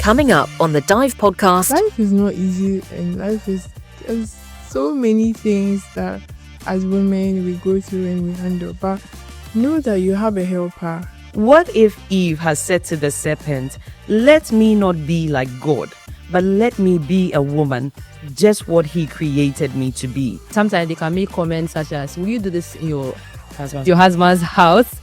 Coming up on the Dive podcast. Life is not easy, and there's so many things that as women we go through and we handle. But know that you have a helper. What if Eve has said to the serpent, "Let me not be like God, but let me be a woman, just what he created me to be"? Sometimes they can make comments such as, "Will you do this in your husband's house?"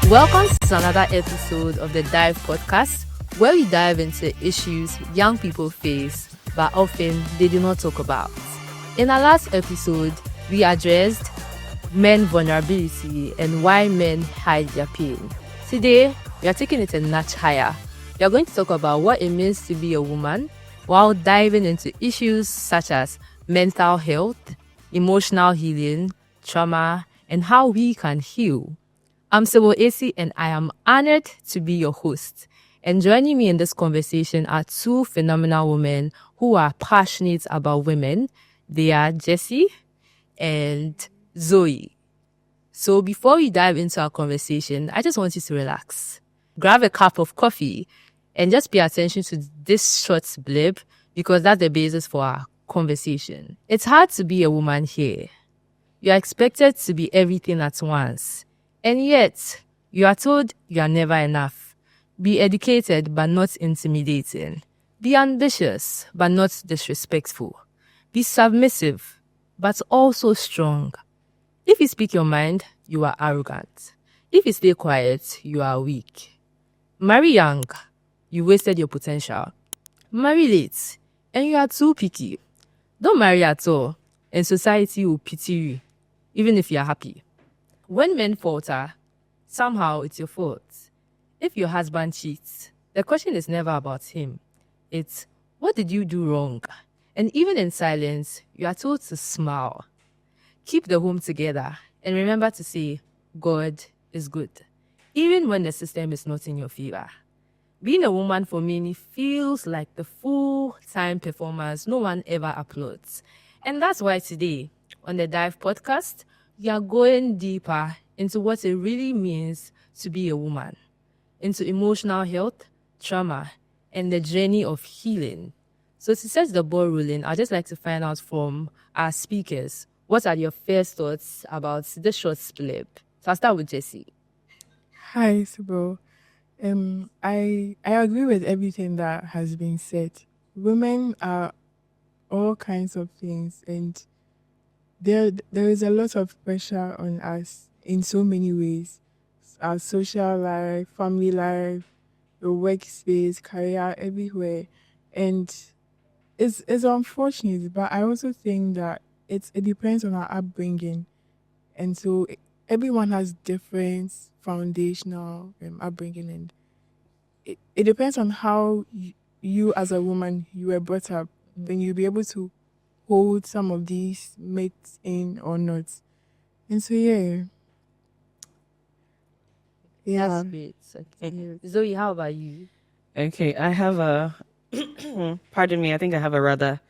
Welcome to another episode of the Dive podcast, where we dive into issues young people face, but often they do not talk about. In our last episode, we addressed men vulnerability and why men hide their pain. Today, we are taking it a notch higher. We are going to talk about what it means to be a woman while diving into issues such as mental health, emotional healing, trauma, and how we can heal. I'm Jessie, and I am honored to be your host. And joining me in this conversation are two phenomenal women who are passionate about women. They are Jessie and Zoe. So before we dive into our conversation, I just want you to relax. Grab a cup of coffee and just pay attention to this short blip because that's the basis for our conversation. It's hard to be a woman here. You are expected to be everything at once. And yet, you are told you are never enough. Be educated but not intimidating. Be ambitious but not disrespectful. Be submissive but also strong. If you speak your mind, you are arrogant. If you stay quiet, you are weak. Marry young, you wasted your potential. Marry late, and you are too picky. Don't marry at all, and society will pity you, even if you are happy. When men falter, somehow it's your fault. If your husband cheats, the question is never about him. It's, what did you do wrong? And even in silence, you are told to smile. Keep the home together and remember to say, God is good, even when the system is not in your favor. Being a woman for many feels like the full-time performance no one ever applauds. And that's why today, on the Dive podcast, we are going deeper into what it really means to be a woman, into emotional health, trauma, and the journey of healing. So to set the ball rolling, I'd just like to find out from our speakers, what are your first thoughts about this short blip? So I'll start with Jessie. Hi, Sybil. I agree with everything that has been said. Women are all kinds of things, and there is a lot of pressure on us in so many ways. Our social life, family life, your workspace, career, everywhere. And it's unfortunate, but I also think that it depends on our upbringing. And so everyone has different foundational upbringing, and it depends on how you as a woman, you were brought up. Then you'll be able to hold some of these myths in or not. And so, yeah. That's great. Okay. Zoe, how about you? Okay, I have a, pardon me, I think I have a rather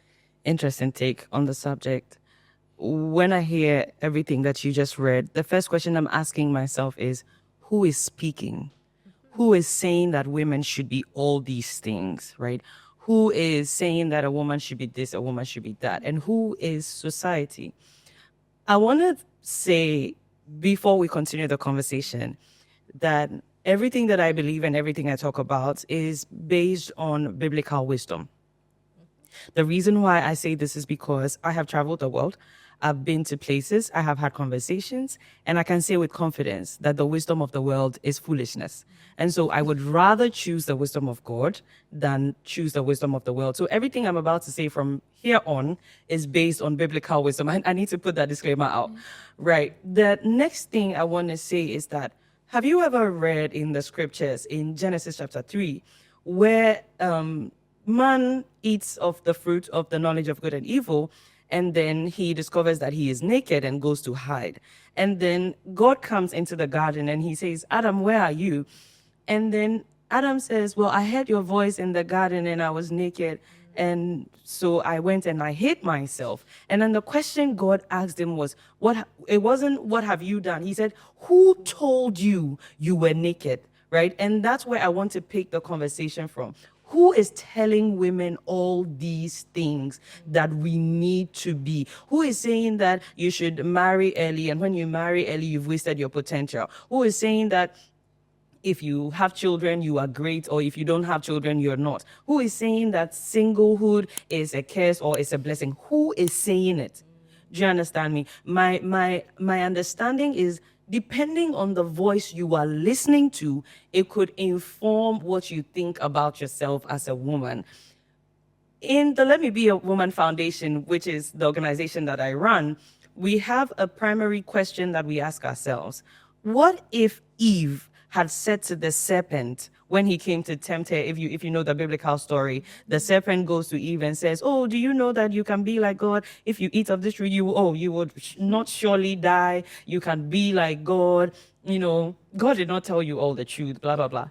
interesting take on the subject. When I hear everything that you just read, the first question I'm asking myself is, who is speaking? Who is saying that women should be all these things, right? Who is saying that a woman should be this, a woman should be that? And who is society? I want to say, before we continue the conversation, that everything that I believe and everything I talk about is based on biblical wisdom. The reason why I say this is because I have traveled the world. I've been to places, I have had conversations, and I can say with confidence that the wisdom of the world is foolishness. And so I would rather choose the wisdom of God than choose the wisdom of the world. So everything I'm about to say from here on is based on biblical wisdom. I need to put that disclaimer out. Right. The next thing I want to say is that, have you ever read in the scriptures in Genesis chapter 3, where man eats of the fruit of the knowledge of good and evil, and then he discovers that he is naked and goes to hide. And then God comes into the garden and he says, Adam, where are you? And then Adam says, well, I heard your voice in the garden and I was naked. And so I went and I hid myself. And then the question God asked him was, it wasn't, what have you done? He said, who told you you were naked? Right? And that's where I want to pick the conversation from. Who is telling women all these things that we need to be? Who is saying that you should marry early, and when you marry early, you've wasted your potential? Who is saying that if you have children, you are great, or if you don't have children, you're not? Who is saying that singlehood is a curse or is a blessing? Who is saying it? Do you understand me? My understanding is, depending on the voice you are listening to, it could inform what you think about yourself as a woman. In the Let Me Be a Woman Foundation, which is the organization that I run, we have a primary question that we ask ourselves. What if Eve had said to the serpent when he came to tempt her? If you know the biblical story, the serpent goes to Eve and says, oh, do you know that you can be like God? If you eat of this tree, you would not surely die. You can be like God. You know, God did not tell you all the truth, blah, blah, blah.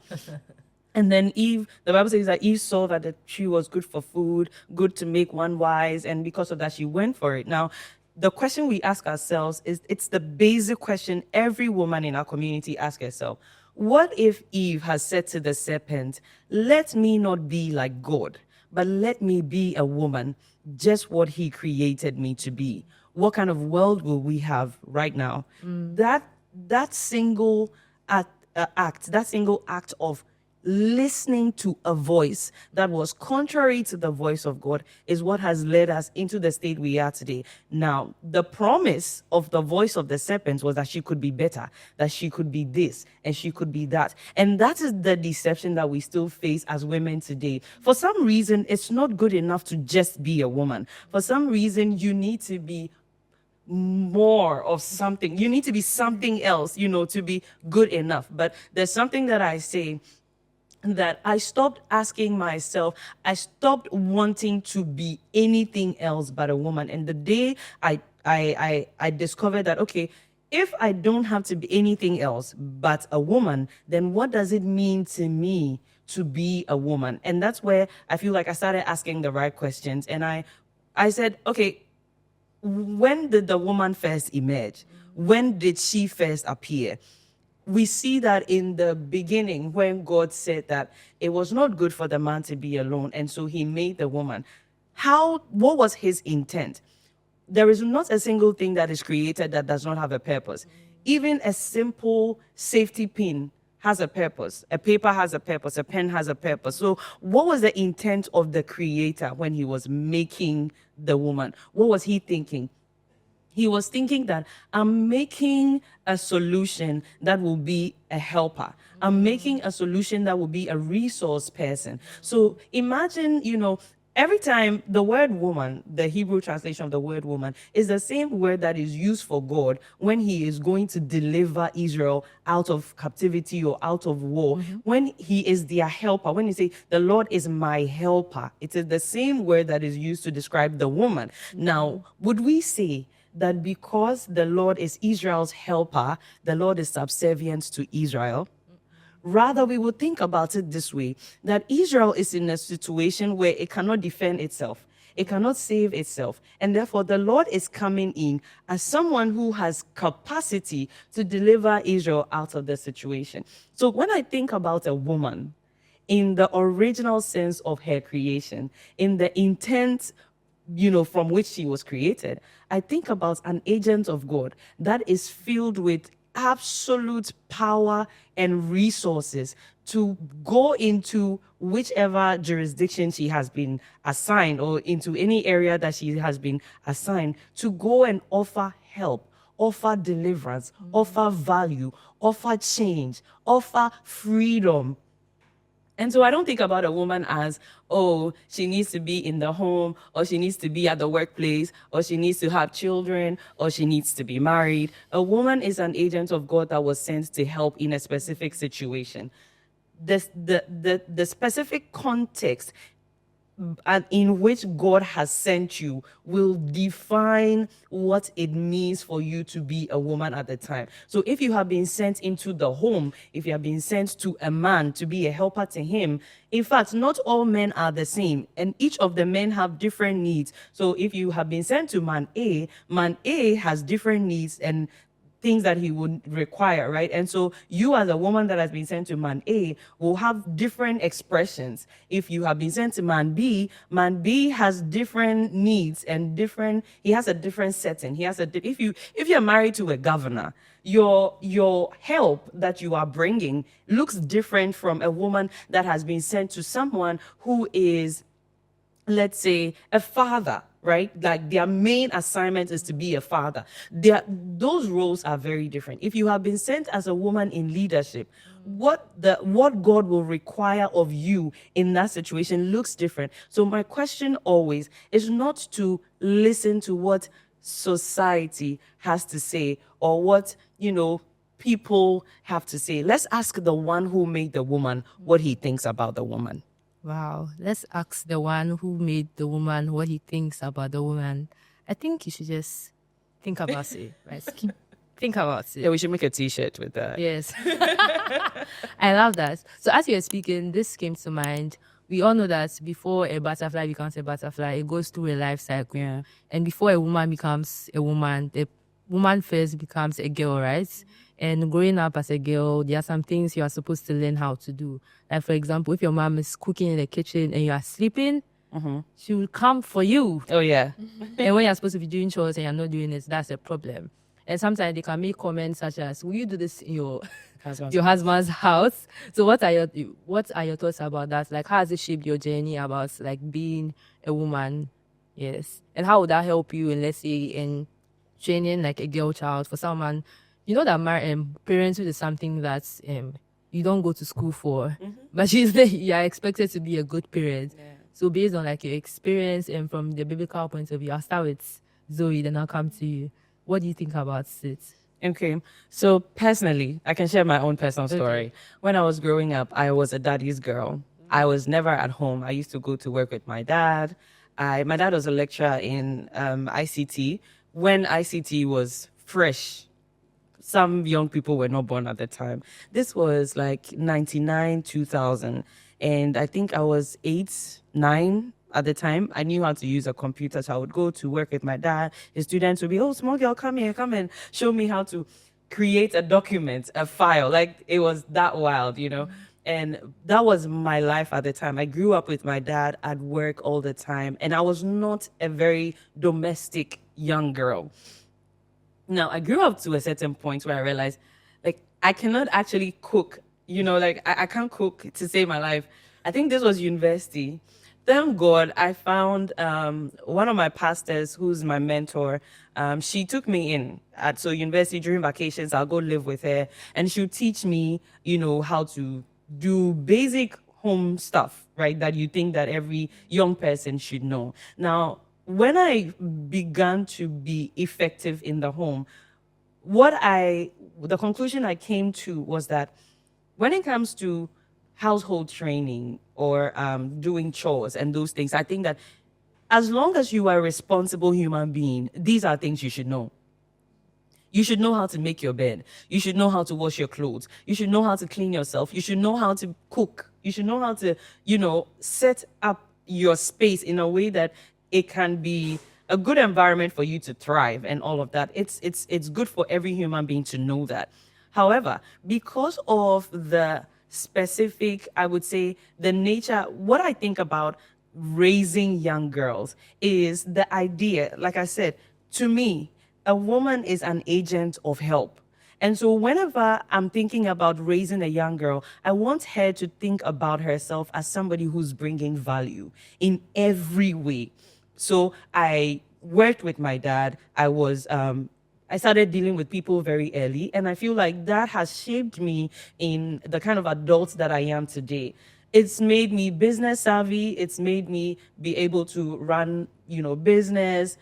And then Eve, the Bible says that Eve saw that the tree was good for food, good to make one wise, and because of that, she went for it. Now, the question we ask ourselves is, it's the basic question every woman in our community asks herself. What if Eve has said to the serpent, let me not be like God, but let me be a woman, just what he created me to be? What kind of world will we have right now? That single act of listening to a voice that was contrary to the voice of God is what has led us into the state we are today. Now, the promise of the voice of the serpent was that she could be better, that she could be this, and she could be that. And that is the deception that we still face as women today. For some reason, it's not good enough to just be a woman. For some reason, you need to be more of something. You need to be something else, to be good enough. But there's something that I say, that I stopped asking myself, I stopped wanting to be anything else but a woman. And the day I discovered that, okay, if I don't have to be anything else but a woman, then what does it mean to me to be a woman? And that's where I feel like I started asking the right questions. And I said, okay, when did the woman first emerge? When did she first appear? We see that in the beginning when God said that it was not good for the man to be alone, and so he made the woman. What was his intent? There is not a single thing that is created that does not have a purpose. Even a simple safety pin has a purpose. A paper has a purpose. A pen has a purpose. So what was the intent of the creator when he was making the woman? What was he thinking? He was thinking that I'm making a solution that will be a helper. I'm making a solution that will be a resource person. So imagine, every time the word woman, the Hebrew translation of the word woman, is the same word that is used for God when he is going to deliver Israel out of captivity or out of war. When he is their helper, when you say, the Lord is my helper, it is the same word that is used to describe the woman. Now, would we say that because the Lord is Israel's helper, the Lord is subservient to Israel? Rather, we would think about it this way, that Israel is in a situation where it cannot defend itself. It cannot save itself. And therefore, the Lord is coming in as someone who has capacity to deliver Israel out of the situation. So when I think about a woman, in the original sense of her creation, in the intent from which she was created, I think about an agent of God that is filled with absolute power and resources to go into whichever jurisdiction she has been assigned, or into any area that she has been assigned, to go and offer help, offer deliverance, offer value, offer change, offer freedom. And so I don't think about a woman as, oh, she needs to be in the home, or she needs to be at the workplace, or she needs to have children, or she needs to be married. A woman is an agent of God that was sent to help in a specific situation. The specific context and in which God has sent you will define what it means for you to be a woman at the time. So if you have been sent into the home, if you have been sent to a man to be a helper to him, in fact, not all men are the same, and each of the men have different needs. So if you have been sent to man A has different needs and things that he would require, right? And so you as a woman that has been sent to man A will have different expressions. If you have been sent to man B has different needs and he has a different setting. If you're married to a governor, your help that you are bringing looks different from a woman that has been sent to someone who is, let's say, a father, right? Like their main assignment is to be a father. Those roles are very different. If you have been sent as a woman in leadership, what God will require of you in that situation looks different. So my question always is not to listen to what society has to say or what, people have to say. Let's ask the one who made the woman what he thinks about the woman. Wow. Let's ask the one who made the woman what he thinks about the woman. I think you should just think about it, right? Think about it. Yeah, we should make a t-shirt with that. Yes. I love that. So as you were speaking, this came to mind. We all know that before a butterfly becomes a butterfly, it goes through a life cycle. Yeah. And before a woman becomes a woman, the woman first becomes a girl, right? And growing up as a girl, there are some things you are supposed to learn how to do. Like, for example, if your mom is cooking in the kitchen and you are sleeping, she will come for you. Oh, yeah. And when you're supposed to be doing chores and you're not doing it, that's a problem. And sometimes they can make comments such as, will you do this in your husband's house? So what are your thoughts about that? Like, how has it shaped your journey about like being a woman? Yes. And how would that help you in, let's say, in training like a girl child for someone, that parenthood is something that you don't go to school for, but you are expected to be a good parent. Yeah. So based on like your experience and from the biblical point of view, I'll start with Zoe, then I'll come to you. What do you think about it? Okay. So personally, I can share my own personal story. Okay. When I was growing up, I was a daddy's girl. I was never at home. I used to go to work with my dad. My dad was a lecturer in ICT. When ICT was fresh, some young people were not born at the time. This was like 99, 2000. And I think I was 8, 9 at the time. I knew how to use a computer. So I would go to work with my dad. His students would be, oh, small girl, come here, come and show me how to create a document, a file. Like it was that wild, And that was my life at the time. I grew up with my dad at work all the time. And I was not a very domestic young girl. Now, I grew up to a certain point where I realized, like, I cannot actually cook, I can't cook to save my life. I think this was university. Thank God I found one of my pastors, who's my mentor. She took me in at university during vacations. I'll go live with her, and she'll teach me, how to do basic home stuff, right? That you think that every young person should know. Now, when I began to be effective in the home, the conclusion I came to was that when it comes to household training or doing chores and those things, I think that as long as you are a responsible human being, these are things you should know. You should know how to make your bed. You should know how to wash your clothes. You should know how to clean yourself. You should know how to cook. You should know how to, set up your space in a way that it can be a good environment for you to thrive and all of that. It's good for every human being to know that. However, because of the specific, I would say, the nature, what I think about raising young girls is the idea, like I said, to me, a woman is an agent of help. And so whenever I'm thinking about raising a young girl, I want her to think about herself as somebody who's bringing value in every way. So I worked with my dad. I started dealing with people very early, and I feel like that has shaped me in the kind of adult that I am today. It's made me business savvy. It's made me be able to run, business.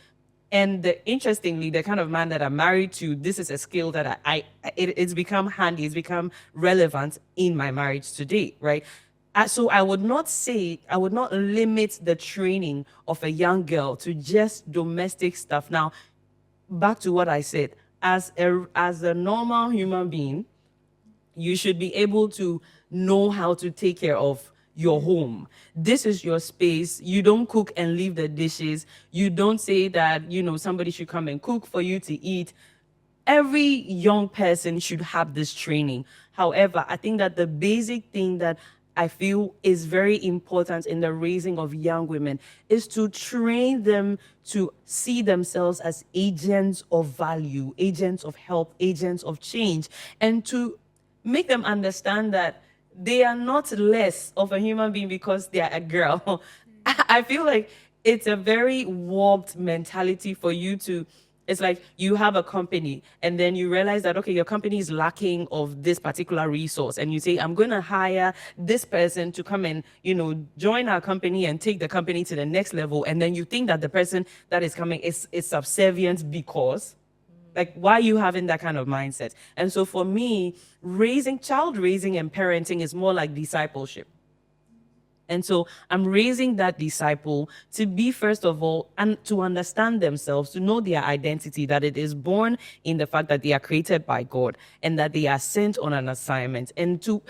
And interestingly, the kind of man that I'm married to, this is a skill that it's become handy. It's become relevant in my marriage today, right? So I would not limit the training of a young girl to just domestic stuff. Now, back to what I said, as a normal human being, you should be able to know how to take care of your home. This is your space. You don't cook and leave the dishes. You don't say that, somebody should come and cook for you to eat. Every young person should have this training. However, I think that the basic thing that I feel is very important in the raising of young women is to train them to see themselves as agents of value, agents of help, agents of change, and to make them understand that they are not less of a human being because they are a girl. I feel like it's a very warped mentality for you to. It's like you have a company and then you realize that, okay, your company is lacking of this particular resource. And you say, I'm going to hire this person to come and, join our company and take the company to the next level. And then you think that the person that is coming is subservient because, like, why are you having that kind of mindset? And so for me, child raising and parenting is more like discipleship. And so I'm raising that disciple to be, first of all, and to understand themselves, to know their identity, that it is born in the fact that they are created by God and that they are sent on an assignment, and to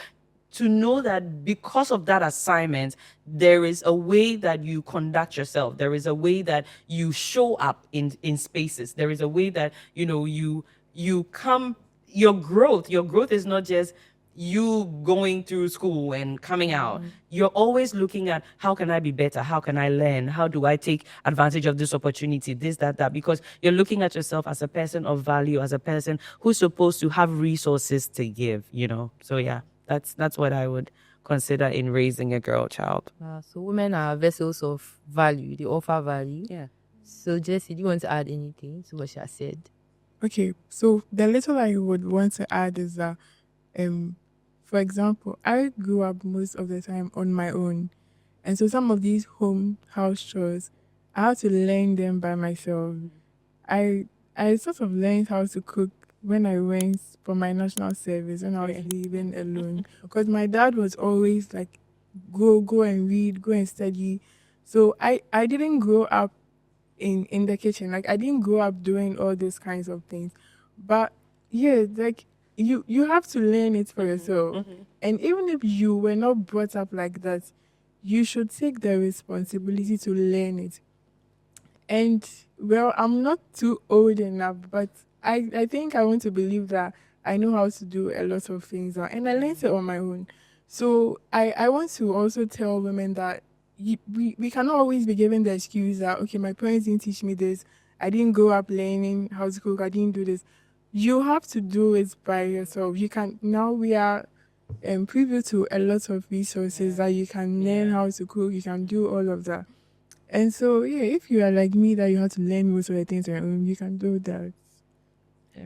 know that because of that assignment, there is a way that you conduct yourself. There is a way that you show up in spaces. There is a way that, you come, your growth is not just you going through school and coming out. You're always looking at, how can I be better? How can I learn? How do I take advantage of this opportunity? This, that, because you're looking at yourself as a person of value, as a person who's supposed to have resources to give, So yeah, that's what I would consider in raising a girl child. So women are vessels of value. They offer value. Yeah. So Jessie, do you want to add anything to what she has said? Okay, so the little I would want to add is that, for example, I grew up most of the time on my own. And so some of these house chores, I had to learn them by myself. I sort of learned how to cook when I went for my national service, when I was living alone. Because my dad was always like, go and read, go and study. So I didn't grow up in the kitchen. Like, I didn't grow up doing all these kinds of things. But yeah, like, you have to learn it for yourself. And even if you were not brought up like that, you should take the responsibility to learn it. And well, I'm not too old enough, but I think I want to believe that I know how to do a lot of things now, and I learned it on my own. So I want to also tell women that we cannot always be given the excuse that, okay, my parents didn't teach me this, I didn't grow up learning how to cook, I didn't do this. You have to do it by yourself. You can, now we are privy to a lot of resources that you can learn how to cook, you can do all of that. And so, yeah, if you are like me, that you have to learn most of the things on your own, you can do that.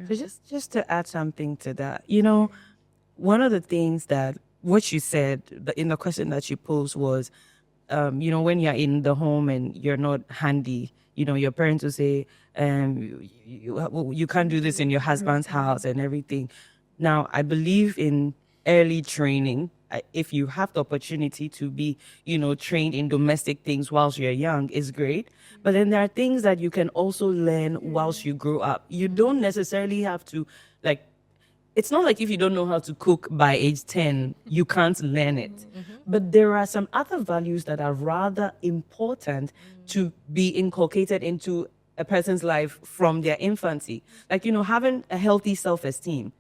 So just to add something to that, one of the things that what you said in the question that you posed was, when you're in the home and you're not handy, your parents will say, you can't do this in your husband's house and everything. Now, I believe in early training. If you have the opportunity to be, trained in domestic things whilst you're young, is great. But then there are things that you can also learn whilst you grow up. You don't necessarily have to, it's not like if you don't know how to cook by age 10, you can't learn it. But there are some other values that are rather important to be inculcated into a person's life from their infancy. Like, having a healthy self-esteem,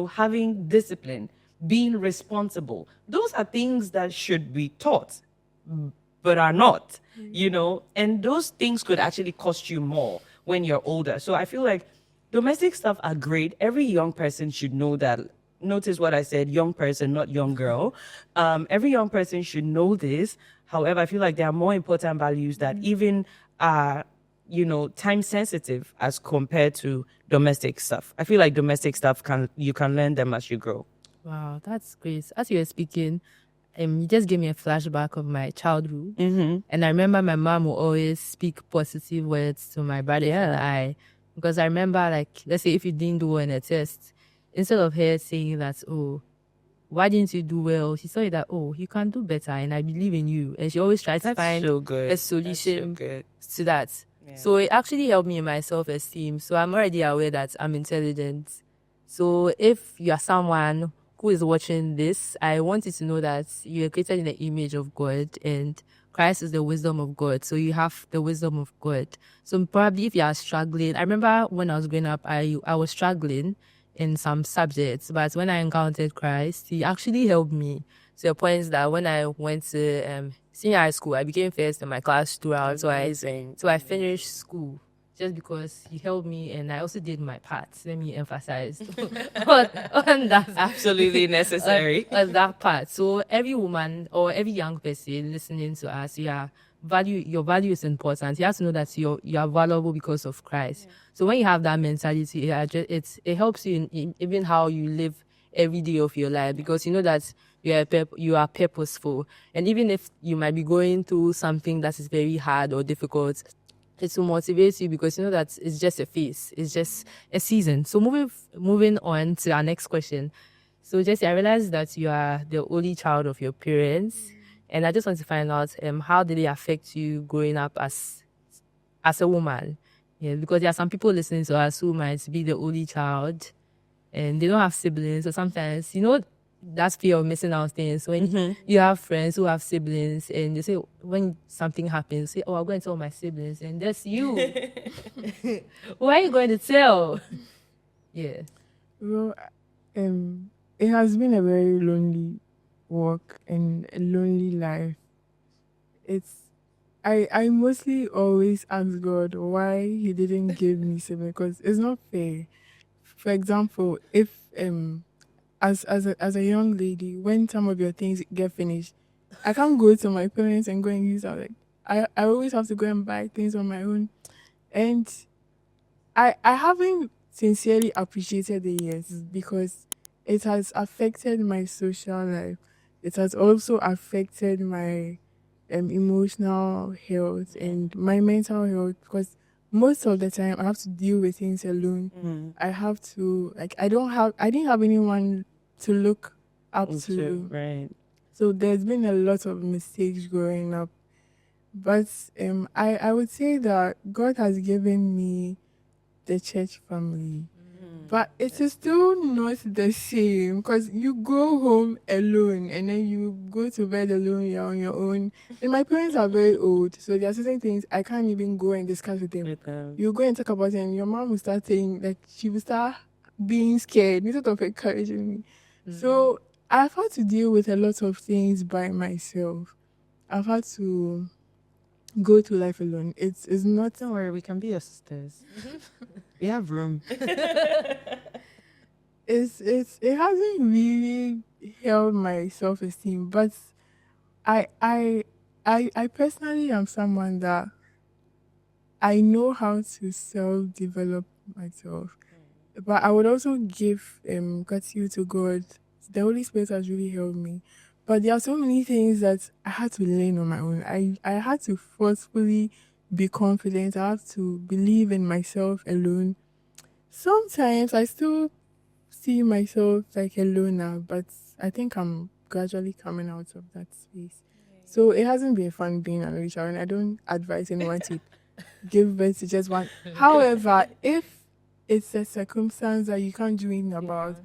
having discipline, being responsible. Those are things that should be taught, but are not, and those things could actually cost you more when you're older. So I feel like domestic stuff are great. Every young person should know that. Notice what I said, young person, not young girl. Every young person should know this. However, I feel like there are more important values that even are, time sensitive as compared to domestic stuff. I feel like domestic stuff you can learn them as you grow. Wow, that's great. As you were speaking, you just gave me a flashback of my childhood. And I remember my mom would always speak positive words to my brother and I. Because I remember, like, let's say if you didn't do well in a test, instead of her saying that, oh, why didn't you do well? She saw it that, oh, you can do better and I believe in you. And she always tries to That's find so good. a That's so solution good. to that. Yeah. So it actually helped me in my self-esteem. So I'm already aware that I'm intelligent. So if you are someone who is watching this, I want you to know that you are created in the image of God and Christ is the wisdom of God. So you have the wisdom of God. So probably if you are struggling, I remember when I was growing up, I was struggling in some subjects, but when I encountered Christ, he actually helped me to the point that when I went to senior high school, I became first in my class throughout. So I finished school just because he helped me, and I also did my part. Let me emphasize on that. Absolutely necessary. On that part. So every woman or every young person listening to us, your value is important. You have to know that you are valuable because of Christ. Yeah. So when you have that mentality, it helps you in even how you live every day of your life, because you know that you are purposeful. And even if you might be going through something that is very hard or difficult, it will motivate you because you know that it's just a phase, it's just a season. So moving on to our next question. So Jessie, I realized that you are the only child of your parents, and I just want to find out how did it affect you growing up as a woman? Yeah, because there are some people listening to us who might be the only child and they don't have siblings, so sometimes that fear of missing out things when you have friends who have siblings and they say when something happens, say, oh, I'm going to tell my siblings, and that's you. Why are you going to tell? Yeah. Well, it has been a very lonely walk and a lonely life. I mostly always ask God why he didn't give me siblings, because it's not fair. For example, if as a young lady, when some of your things get finished, I can't go to my parents and go and use them. Like I always have to go and buy things on my own, and I haven't sincerely appreciated the years because it has affected my social life. It has also affected my emotional health and my mental health, because most of the time I have to deal with things alone. I have to I didn't have anyone to look up to. Right. So there's been a lot of mistakes growing up. But I would say that God has given me the church family. But it is still not the same, because you go home alone and then you go to bed alone, you're on your own. And my parents are very old, so there are certain things I can't even go and discuss with them. You go and talk about it and your mom will start saying, like, she will start being scared instead of encouraging me. So I've had to deal with a lot of things by myself. I've had to go through life alone. It's not. Don't worry, we can be your sisters. We have room. It hasn't really held my self-esteem, but I personally am someone that I know how to self-develop myself. But I would also give gratitude to God. The Holy Spirit has really helped me. But there are so many things that I had to learn on my own. I had to forcefully be confident. I have to believe in myself alone. Sometimes I still see myself like a loner, but I think I'm gradually coming out of that space. So it hasn't been fun being an only child, and I don't advise anyone to give birth to just one. However, if it's a circumstance that you can't do anything about,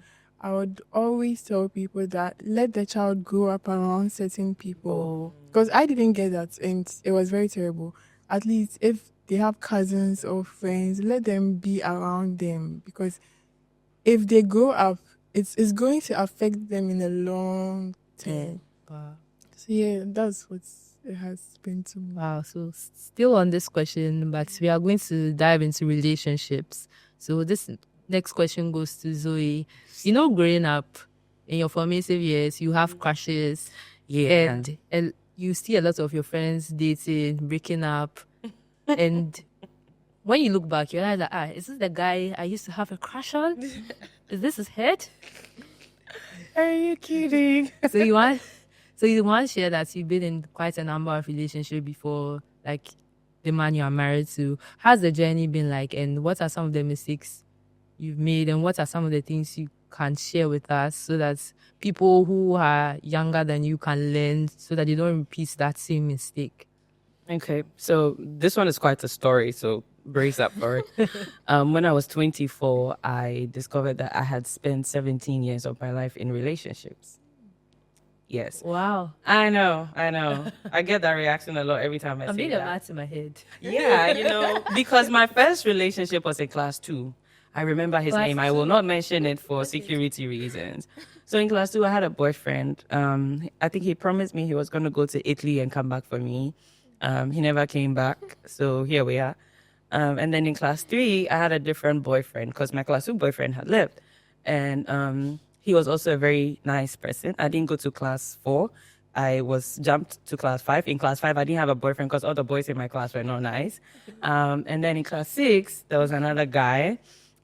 I would always tell people that let the child grow up around certain people. Because I didn't get that, and it was very terrible. At least if they have cousins or friends, let them be around them, because if they grow up, it's going to affect them in the long term. Wow. So yeah, that's what it has been to me. Wow. So still on this question, but we are going to dive into relationships. So this next question goes to Zoe. Growing up in your formative years, you have crushes, and you see a lot of your friends dating, breaking up, and when you look back, you realize that, is this the guy I used to have a crush on? Is this his head? Are you kidding? So you want to share that you've been in quite a number of relationships before, like the man you are married to. How's the journey been like, and what are some of the mistakes you've made, and what are some of the things you can share with us so that people who are younger than you can learn so that they don't repeat that same mistake? Okay, so this one is quite a story, so brace up for it. When I was 24, I discovered that I had spent 17 years of my life in relationships. Yes. Wow. I know. I get that reaction a lot every time I I'm say being a that. mat in my head. Yeah, because my first relationship was in class 2. I remember his Class name. I will 2? not mention it for security reasons. So in class 2, I had a boyfriend. I think he promised me he was going to go to Italy and come back for me. He never came back. So here we are. And then in class 3, I had a different boyfriend because my class 2 boyfriend had left. And he was also a very nice person. I didn't go to class 4. I was jumped to class 5. In class 5, I didn't have a boyfriend because all the boys in my class were not nice. And then in class 6, there was another guy.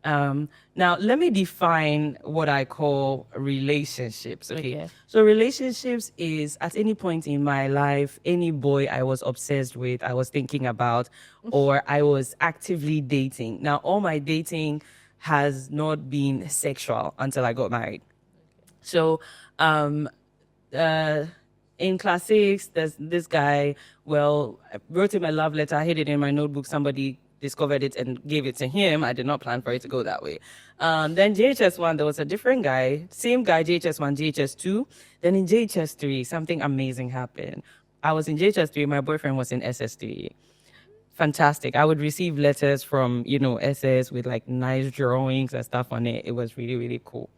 Now, let me define what I call relationships. Okay. So relationships is at any point in my life, any boy I was obsessed with, I was thinking about, or I was actively dating. Now, all my dating has not been sexual until I got married. So, in class 6, there's this guy. Well, I wrote him a love letter. I hid it in my notebook. Somebody discovered it and gave it to him. I did not plan for it to go that way. Then JHS1, there was a different guy, same guy, JHS1, JHS2. Then in JHS3, something amazing happened. I was in JHS3, my boyfriend was in SS3. Fantastic. I would receive letters from, SS with like nice drawings and stuff on it. It was really, really cool.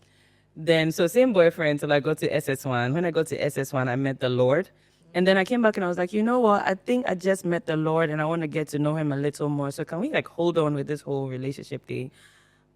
Then, so same boyfriend till I got to SS1. When I got to SS1, I met the Lord. And then I came back and I was like, you know what? I think I just met the Lord and I want to get to know him a little more. So can we like hold on with this whole relationship thing?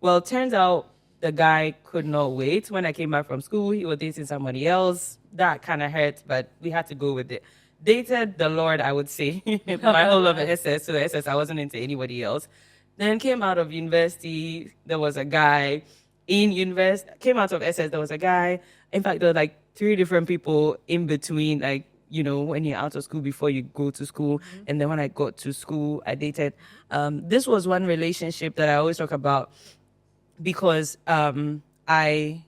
Well, turns out the guy could not wait. When I came back from school, he was dating somebody else. That kind of hurt, but we had to go with it. Dated the Lord, I would say, my whole of SS. So SS, I wasn't into anybody else. Then came out of university, there was a guy. In university, came out of SS, there was a guy. In fact, there were like 3 different people in between, like, when you're out of school before you go to school. And then when I got to school, I dated. This was one relationship that I always talk about because I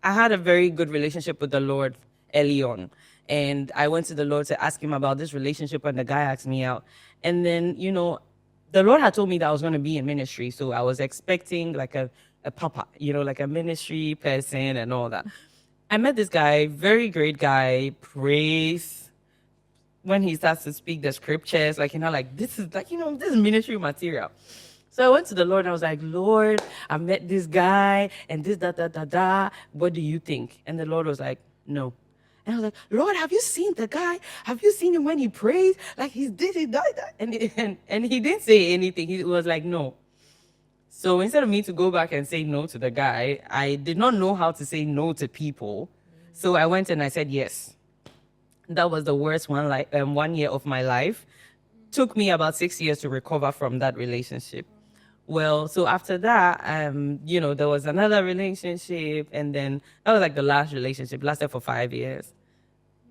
had a very good relationship with the Lord early on. And I went to the Lord to ask him about this relationship, and the guy asked me out. And then, the Lord had told me that I was going to be in ministry. So I was expecting like a papa, like a ministry person and all that. I met this guy, very great guy, praise. When he starts to speak the scriptures, this is this is ministry material. So I went to the Lord and I was like, Lord, I met this guy and this, da. What do you think? And the Lord was like, no. And I was like, Lord, have you seen the guy? Have you seen him when he prays? Like he did that. And he didn't say anything. He was like, no. So instead of me to go back and say no to the guy, I did not know how to say no to people. So I went and I said yes. That was the worst 1 year of my life. Took me about 6 years to recover from that relationship. Well, so after that, there was another relationship, and then that was like the last relationship, lasted for 5 years.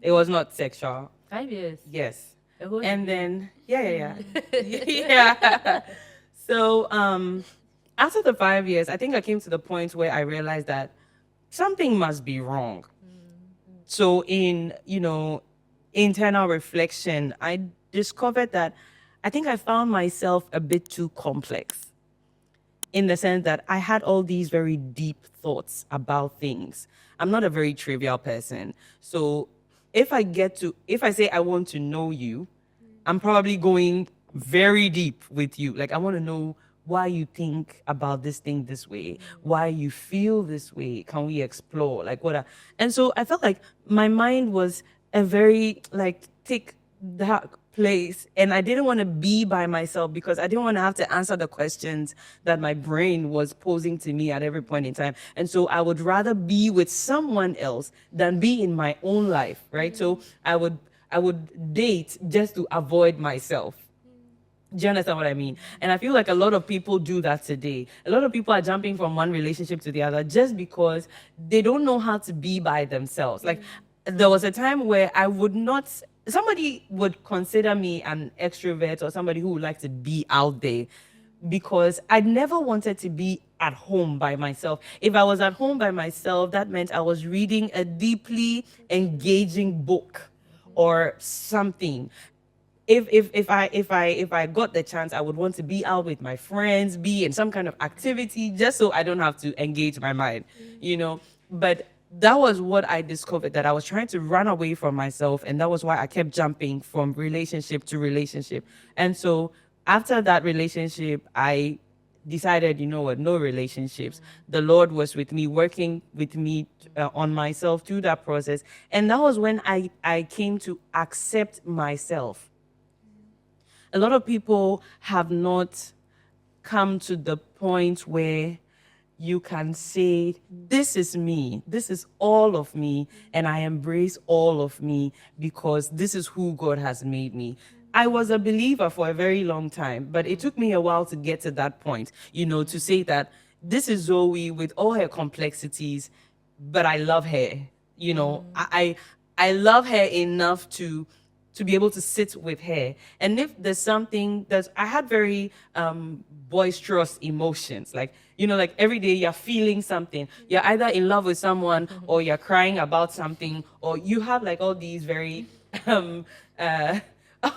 It was not sexual. 5 years? Yes. And then, yeah. Yeah. So, after the 5 years, I think I came to the point where I realized that something must be wrong. So in, internal reflection, I discovered that I think I found myself a bit too complex in the sense that I had all these very deep thoughts about things. I'm not a very trivial person. So if I say I want to know you, I'm probably going very deep with you. Like I want to know why you think about this thing this way, why you feel this way. Can we explore? And so I felt like my mind was a very thick, dark place. And I didn't want to be by myself because I didn't want to have to answer the questions that my brain was posing to me at every point in time. And so I would rather be with someone else than be in my own life, right? So I would date just to avoid myself. Do you understand what I mean? And I feel like a lot of people do that today. A lot of people are jumping from one relationship to the other just because they don't know how to be by themselves. Like there was a time where somebody would consider me an extrovert or somebody who would like to be out there. because I never wanted to be at home by myself. If I was at home by myself, that meant I was reading a deeply engaging book or something. If I got the chance, I would want to be out with my friends, be in some kind of activity, just so I don't have to engage my mind, But that was what I discovered, that I was trying to run away from myself, and that was why I kept jumping from relationship to relationship. And so after that relationship, I decided, you know what, no relationships. The Lord was with me, working with me on myself through that process. And that was when I came to accept myself. A lot of people have not come to the point where you can say, this is me, this is all of me, and I embrace all of me because this is who God has made me. I was a believer for a very long time, but it took me a while to get to that point, to say that this is Zoe with all her complexities, but I love her. I love her enough to be able to sit with her. And if there's something that I had very boisterous emotions, like every day you're feeling something. You're either in love with someone or you're crying about something, or you have like all these very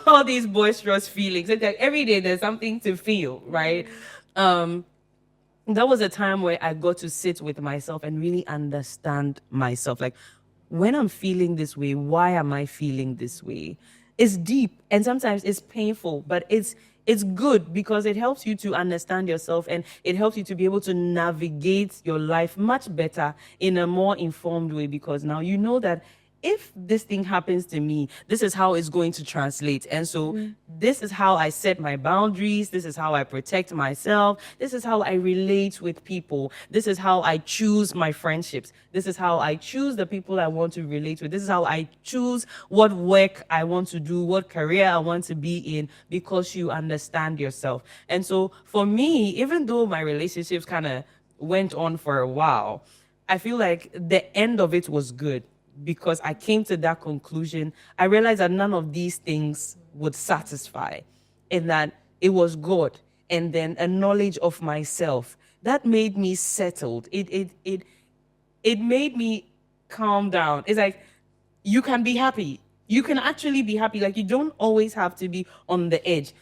all these boisterous feelings. It's like every day there's something to feel, right? That was a time where I got to sit with myself and really understand myself. Like, when I'm feeling this way, why am I feeling this way? It's deep and sometimes it's painful, but it's good because it helps you to understand yourself, and it helps you to be able to navigate your life much better in a more informed way, because now you know that if this thing happens to me, this is how it's going to translate. And so this is how I set my boundaries. This is how I protect myself. This is how I relate with people. This is how I choose my friendships. This is how I choose the people I want to relate with. This is how I choose what work I want to do, what career I want to be in, because you understand yourself. And so for me, even though my relationships kind of went on for a while, I feel like the end of it was good, because I came to that conclusion. I realized that none of these things would satisfy, and that it was God, and then a knowledge of myself that made me settled. It made me calm down. It's like, you can be happy. You can actually be happy. Like, you don't always have to be on the edge.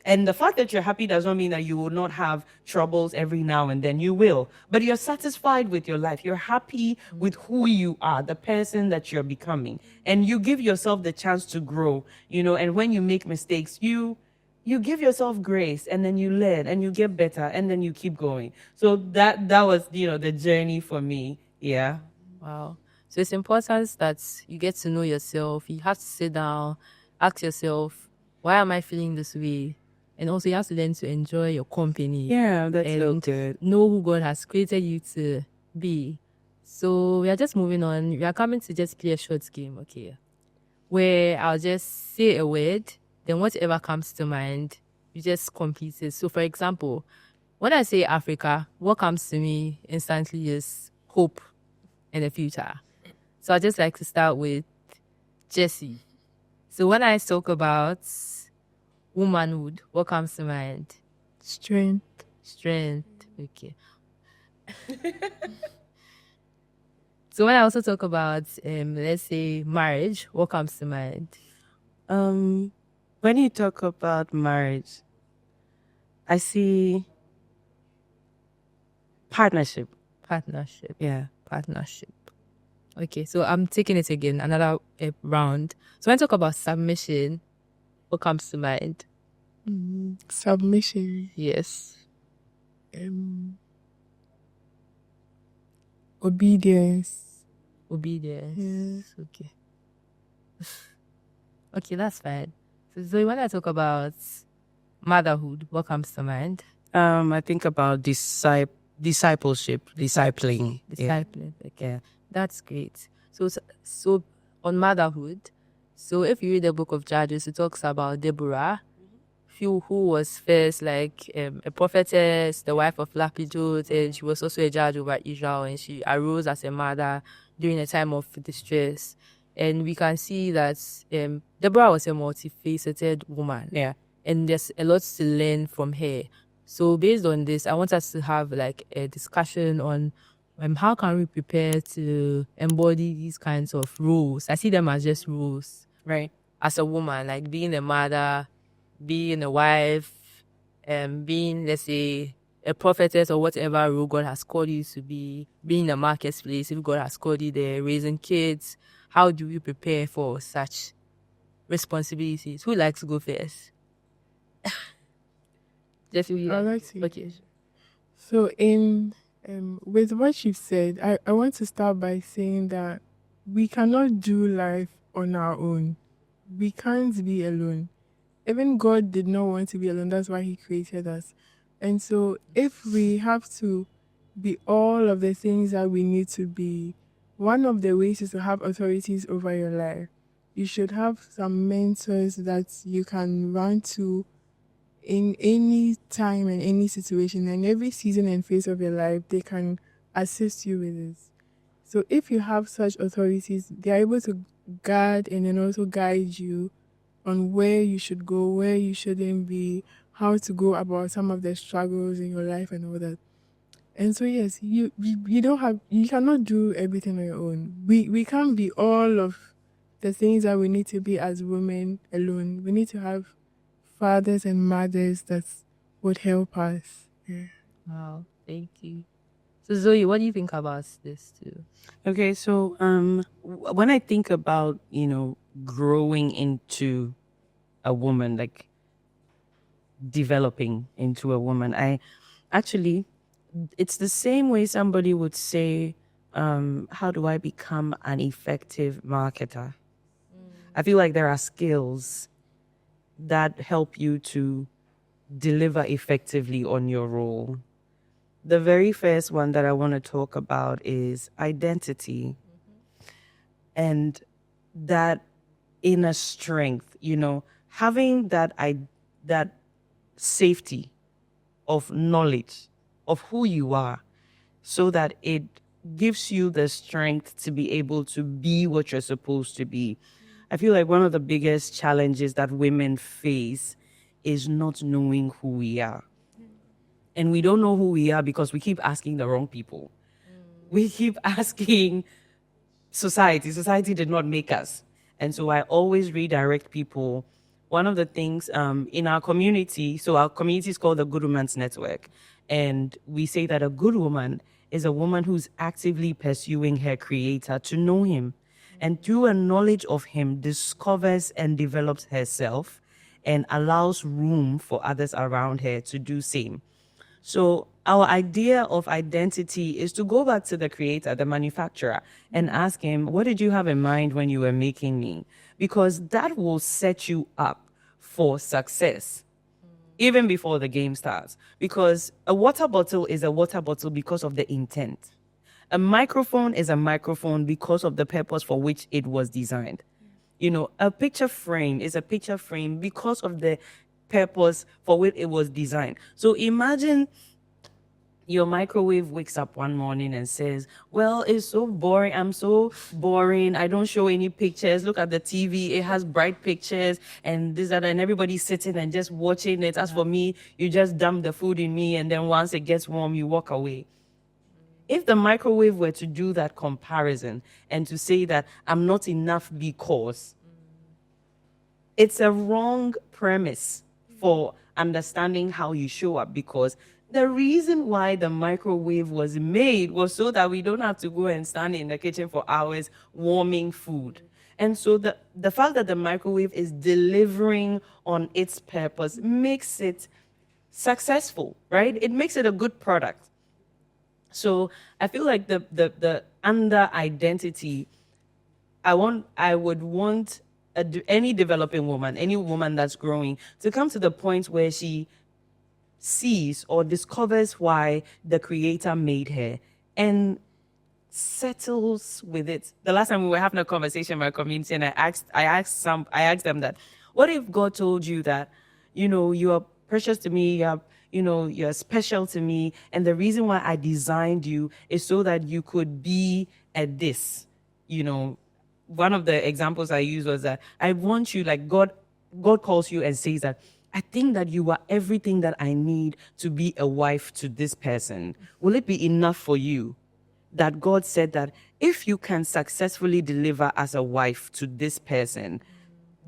And the fact that you're happy does not mean that you will not have troubles every now and then. You will. But you're satisfied with your life. You're happy with who you are, the person that you're becoming. And you give yourself the chance to grow, and when you make mistakes, you give yourself grace, and then you learn and you get better, and then you keep going. So that was, the journey for me. Yeah. Wow. So it's important that you get to know yourself. You have to sit down, ask yourself, why am I feeling this way? And also you have to learn to enjoy your company. Yeah, that's so and good. know who God has created you to be. So we are just moving on. We are coming to just play a short game, okay? Where I'll just say a word, then whatever comes to mind, you just complete it. So for example, when I say Africa, what comes to me instantly is hope in the future. So I'd just like to start with Jessie. So when I talk about womanhood, what comes to mind? Strength. Strength. Okay. So when I also talk about, let's say, marriage, what comes to mind? When you talk about marriage, I see partnership. Partnership. Yeah. Partnership. Okay, so I'm taking it again, another round. So when I talk about submission, what comes to mind? Submission. Yes. Obedience. Obedience. Okay. Okay, that's fine. So when I talk about motherhood, what comes to mind? I think about discipleship, discipling. Yeah. Discipline. Okay, that's great. So on motherhood, so if you read the book of Judges, it talks about Deborah, who was first like a prophetess, the wife of Lapidot, and she was also a judge over Israel, and she arose as a mother during a time of distress. And we can see that Deborah was a multifaceted woman. Yeah. And there's a lot to learn from her. So based on this, I want us to have like a discussion on how can we prepare to embody these kinds of roles. I see them as just roles Right. as a woman, like being a mother, being a wife, being, let's say, a prophetess or whatever role God has called you to be, being in a marketplace, if God has called you there, raising kids. How do you prepare for such responsibilities? Who likes to go first? Jessie, would you I'd like? like to. Okay. So in with what you've said, I want to start by saying that we cannot do life on our own. We can't be alone. Even God did not want to be alone. That's why He created us. And so if we have to be all of the things that we need to be, one of the ways is to have authorities over your life. You should have some mentors that you can run to in any time and any situation and every season and phase of your life. They can assist you with this. So if you have such authorities, they are able to guard and then also guide you on where you should go, where you shouldn't be, how to go about some of the struggles in your life and all that. And so yes, you don't have, you cannot do everything on your own. We can't be all of the things that we need to be as women alone. We need to have fathers and mothers that would help us. Yeah. Wow, thank you. So Zoe, what do you think about this too? Okay, so when I think about, growing into a woman, like developing into a woman, it's the same way somebody would say, how do I become an effective marketer? I feel like there are skills that help you to deliver effectively on your role. The very first one that I want to talk about is identity. And that inner strength, having that safety of knowledge of who you are, so that it gives you the strength to be able to be what you're supposed to be. I feel like one of the biggest challenges that women face is not knowing who we are. And we don't know who we are because we keep asking the wrong people. We keep asking society. Society did not make us. And so I always redirect people. One of the things in our community, so our community is called the Good Woman's Network. And we say that a good woman is a woman who's actively pursuing her creator to know him. And through a knowledge of him, discovers and develops herself and allows room for others around her to do same. So our idea of identity is to go back to the creator, the manufacturer, and ask him, what did you have in mind when you were making me? Because that will set you up for success, even before the game starts. Because a water bottle is a water bottle because of the intent. A microphone is a microphone because of the purpose for which it was designed. A picture frame is a picture frame because of the purpose for which it was designed. So imagine your microwave wakes up one morning and says, well, it's so boring. I'm so boring. I don't show any pictures. Look at the TV. It has bright pictures and this, that, and everybody's sitting and just watching it. As for me, you just dump the food in me. And then once it gets warm, you walk away. If the microwave were to do that comparison and to say that I'm not enough because, it's a wrong premise for understanding how you show up, because the reason why the microwave was made was so that we don't have to go and stand in the kitchen for hours warming food. And so the fact that the microwave is delivering on its purpose makes it successful, right? It makes it a good product. So I feel like the under identity, I would want any developing woman, any woman that's growing, to come to the point where she sees or discovers why the creator made her and settles with it. The last time we were having a conversation in my community, and I asked them that, what if God told you that, you are precious to me, you're special to me, and the reason why I designed you is so that you could be at this. One of the examples I used was that I want you, like God calls you and says that I think that you are everything that I need to be a wife to this person. Will it be enough for you that God said that if you can successfully deliver as a wife to this person,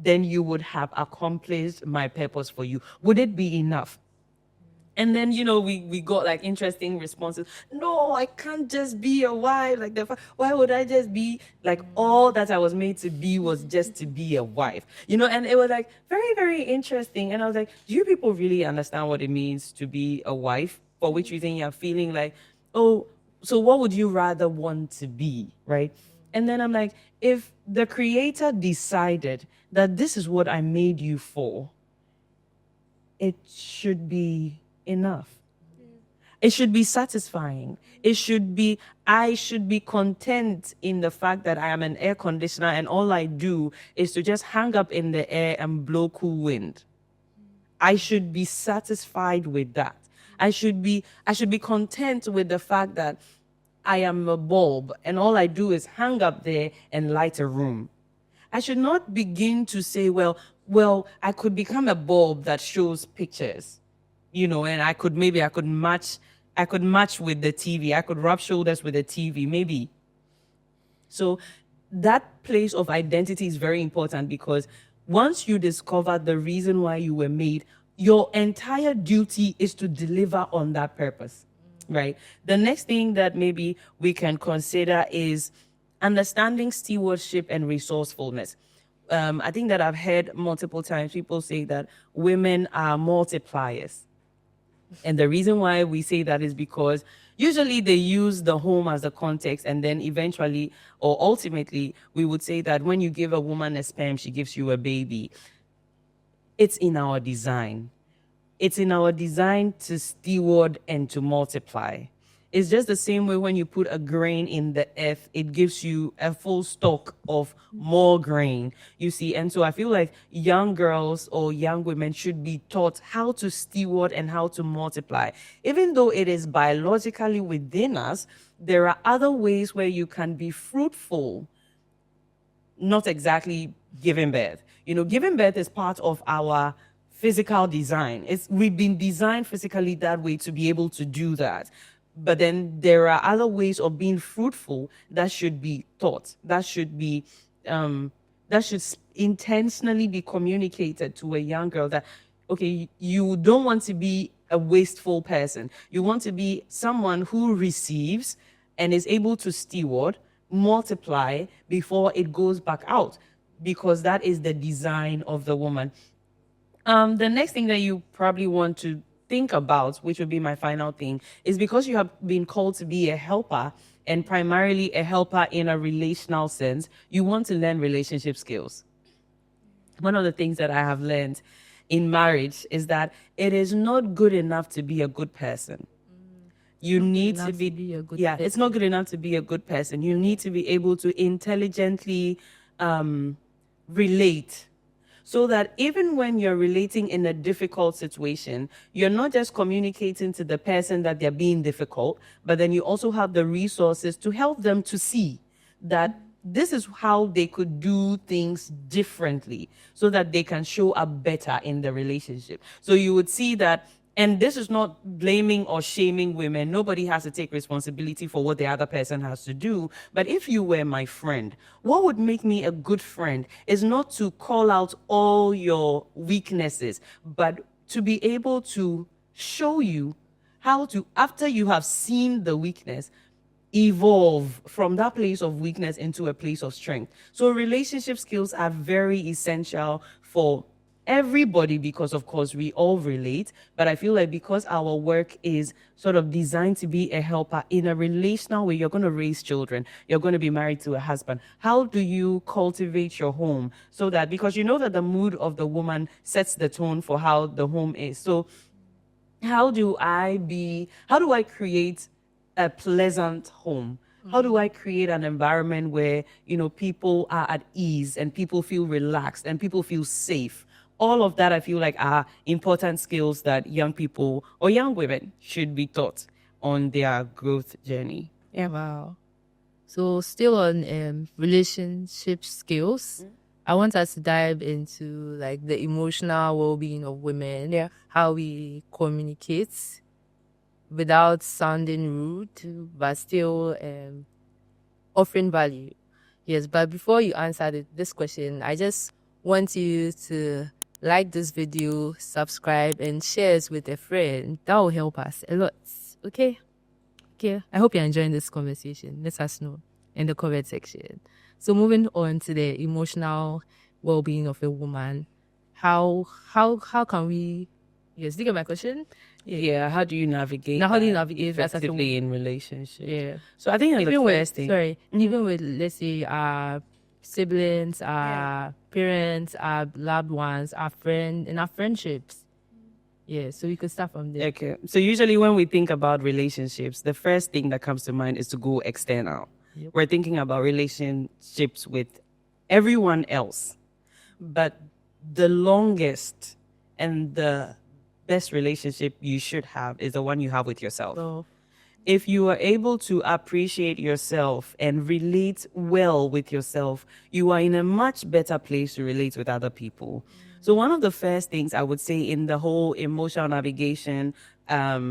then you would have accomplished my purpose for you? Would it be enough? And then, we got like interesting responses. No, I can't just be a wife. Like, why would I just be like all that I was made to be was just to be a wife? And it was like very, very interesting. And I was like, do you people really understand what it means to be a wife? For which reason you're feeling like, oh, so what would you rather want to be? Right. And then I'm like, if the creator decided that this is what I made you for, it should be enough. It should be satisfying. I should be content in the fact that I am an air conditioner and all I do is to just hang up in the air and blow cool wind. I should be satisfied with that. I should be content with the fact that I am a bulb and all I do is hang up there and light a room. I should not begin to say, well, I could become a bulb that shows pictures, and I could match with the TV. I could rub shoulders with the TV, maybe. So that place of identity is very important, because once you discover the reason why you were made, your entire duty is to deliver on that purpose, right? The next thing that maybe we can consider is understanding stewardship and resourcefulness. I think that I've heard multiple times people say that women are multipliers. And the reason why we say that is because usually they use the home as a context, and then eventually or ultimately we would say that when you give a woman a sperm, she gives you a baby. It's in our design. It's in our design to steward and to multiply. It's just the same way when you put a grain in the earth, it gives you a full stock of more grain, you see. And so I feel like young girls or young women should be taught how to steward and how to multiply. Even though it is biologically within us, there are other ways where you can be fruitful, not exactly giving birth. Giving birth is part of our physical design. We've been designed physically that way to be able to do that. But then there are other ways of being fruitful that should be taught, that should intentionally be communicated to a young girl that, okay, you don't want to be a wasteful person. You want to be someone who receives and is able to steward, multiply before it goes back out, because that is the design of the woman. The next thing that you probably want to think about, which would be my final thing, is because you have been called to be a helper, and primarily a helper in a relational sense, you want to learn relationship skills. One of the things that I have learned in marriage is that it is not good enough to be a good person. You need to be a good person. It's not good enough to be a good person. You need to be able to intelligently relate, so that even when you're relating in a difficult situation, you're not just communicating to the person that they're being difficult, but then you also have the resources to help them to see that this is how they could do things differently, so that they can show up better in the relationship. So you would see that. And this is not blaming or shaming women. Nobody has to take responsibility for what the other person has to do. But if you were my friend, what would make me a good friend is not to call out all your weaknesses, but to be able to show you how to, after you have seen the weakness, evolve from that place of weakness into a place of strength. So relationship skills are very essential for everybody, because of course we all relate, but I feel like because our work is sort of designed to be a helper in a relational way, you're going to raise children, you're going to be married to a husband. How do you cultivate your home so that, because you know that the mood of the woman sets the tone for how the home is. So how do I create a pleasant home? How do I create an environment where, people are at ease and people feel relaxed and people feel safe? All of that, I feel like, are important skills that young people or young women should be taught on their growth journey. Yeah. Wow. So still on relationship skills, I want us to dive into like the emotional well-being of women, Yeah. how we communicate without sounding rude, but still offering value. Yes, but before you answer this question, I just want you to like this video, subscribe, and share it with a friend. That will help us a lot. Okay? Okay. I hope you're enjoying this conversation. Let us know in the comment section. So moving on to the emotional well-being of a woman, how can we? Yes, do you get my question? Yeah, how do you navigate Now, how do you that navigate that as a effectively in relationships? Yeah. So I think the Even with first thing. even with, let's say, our siblings, our parents, our loved ones, our friends, and our friendships. Yeah, so we could start from there. Okay. So usually when we think about relationships, the first thing that comes to mind is to go external. Yep. We're thinking about relationships with everyone else. But the longest and the best relationship you should have is the one you have with yourself. So If you are able to appreciate yourself and relate well with yourself, you are in a much better place to relate with other people. So one of the first things I would say in the whole emotional navigation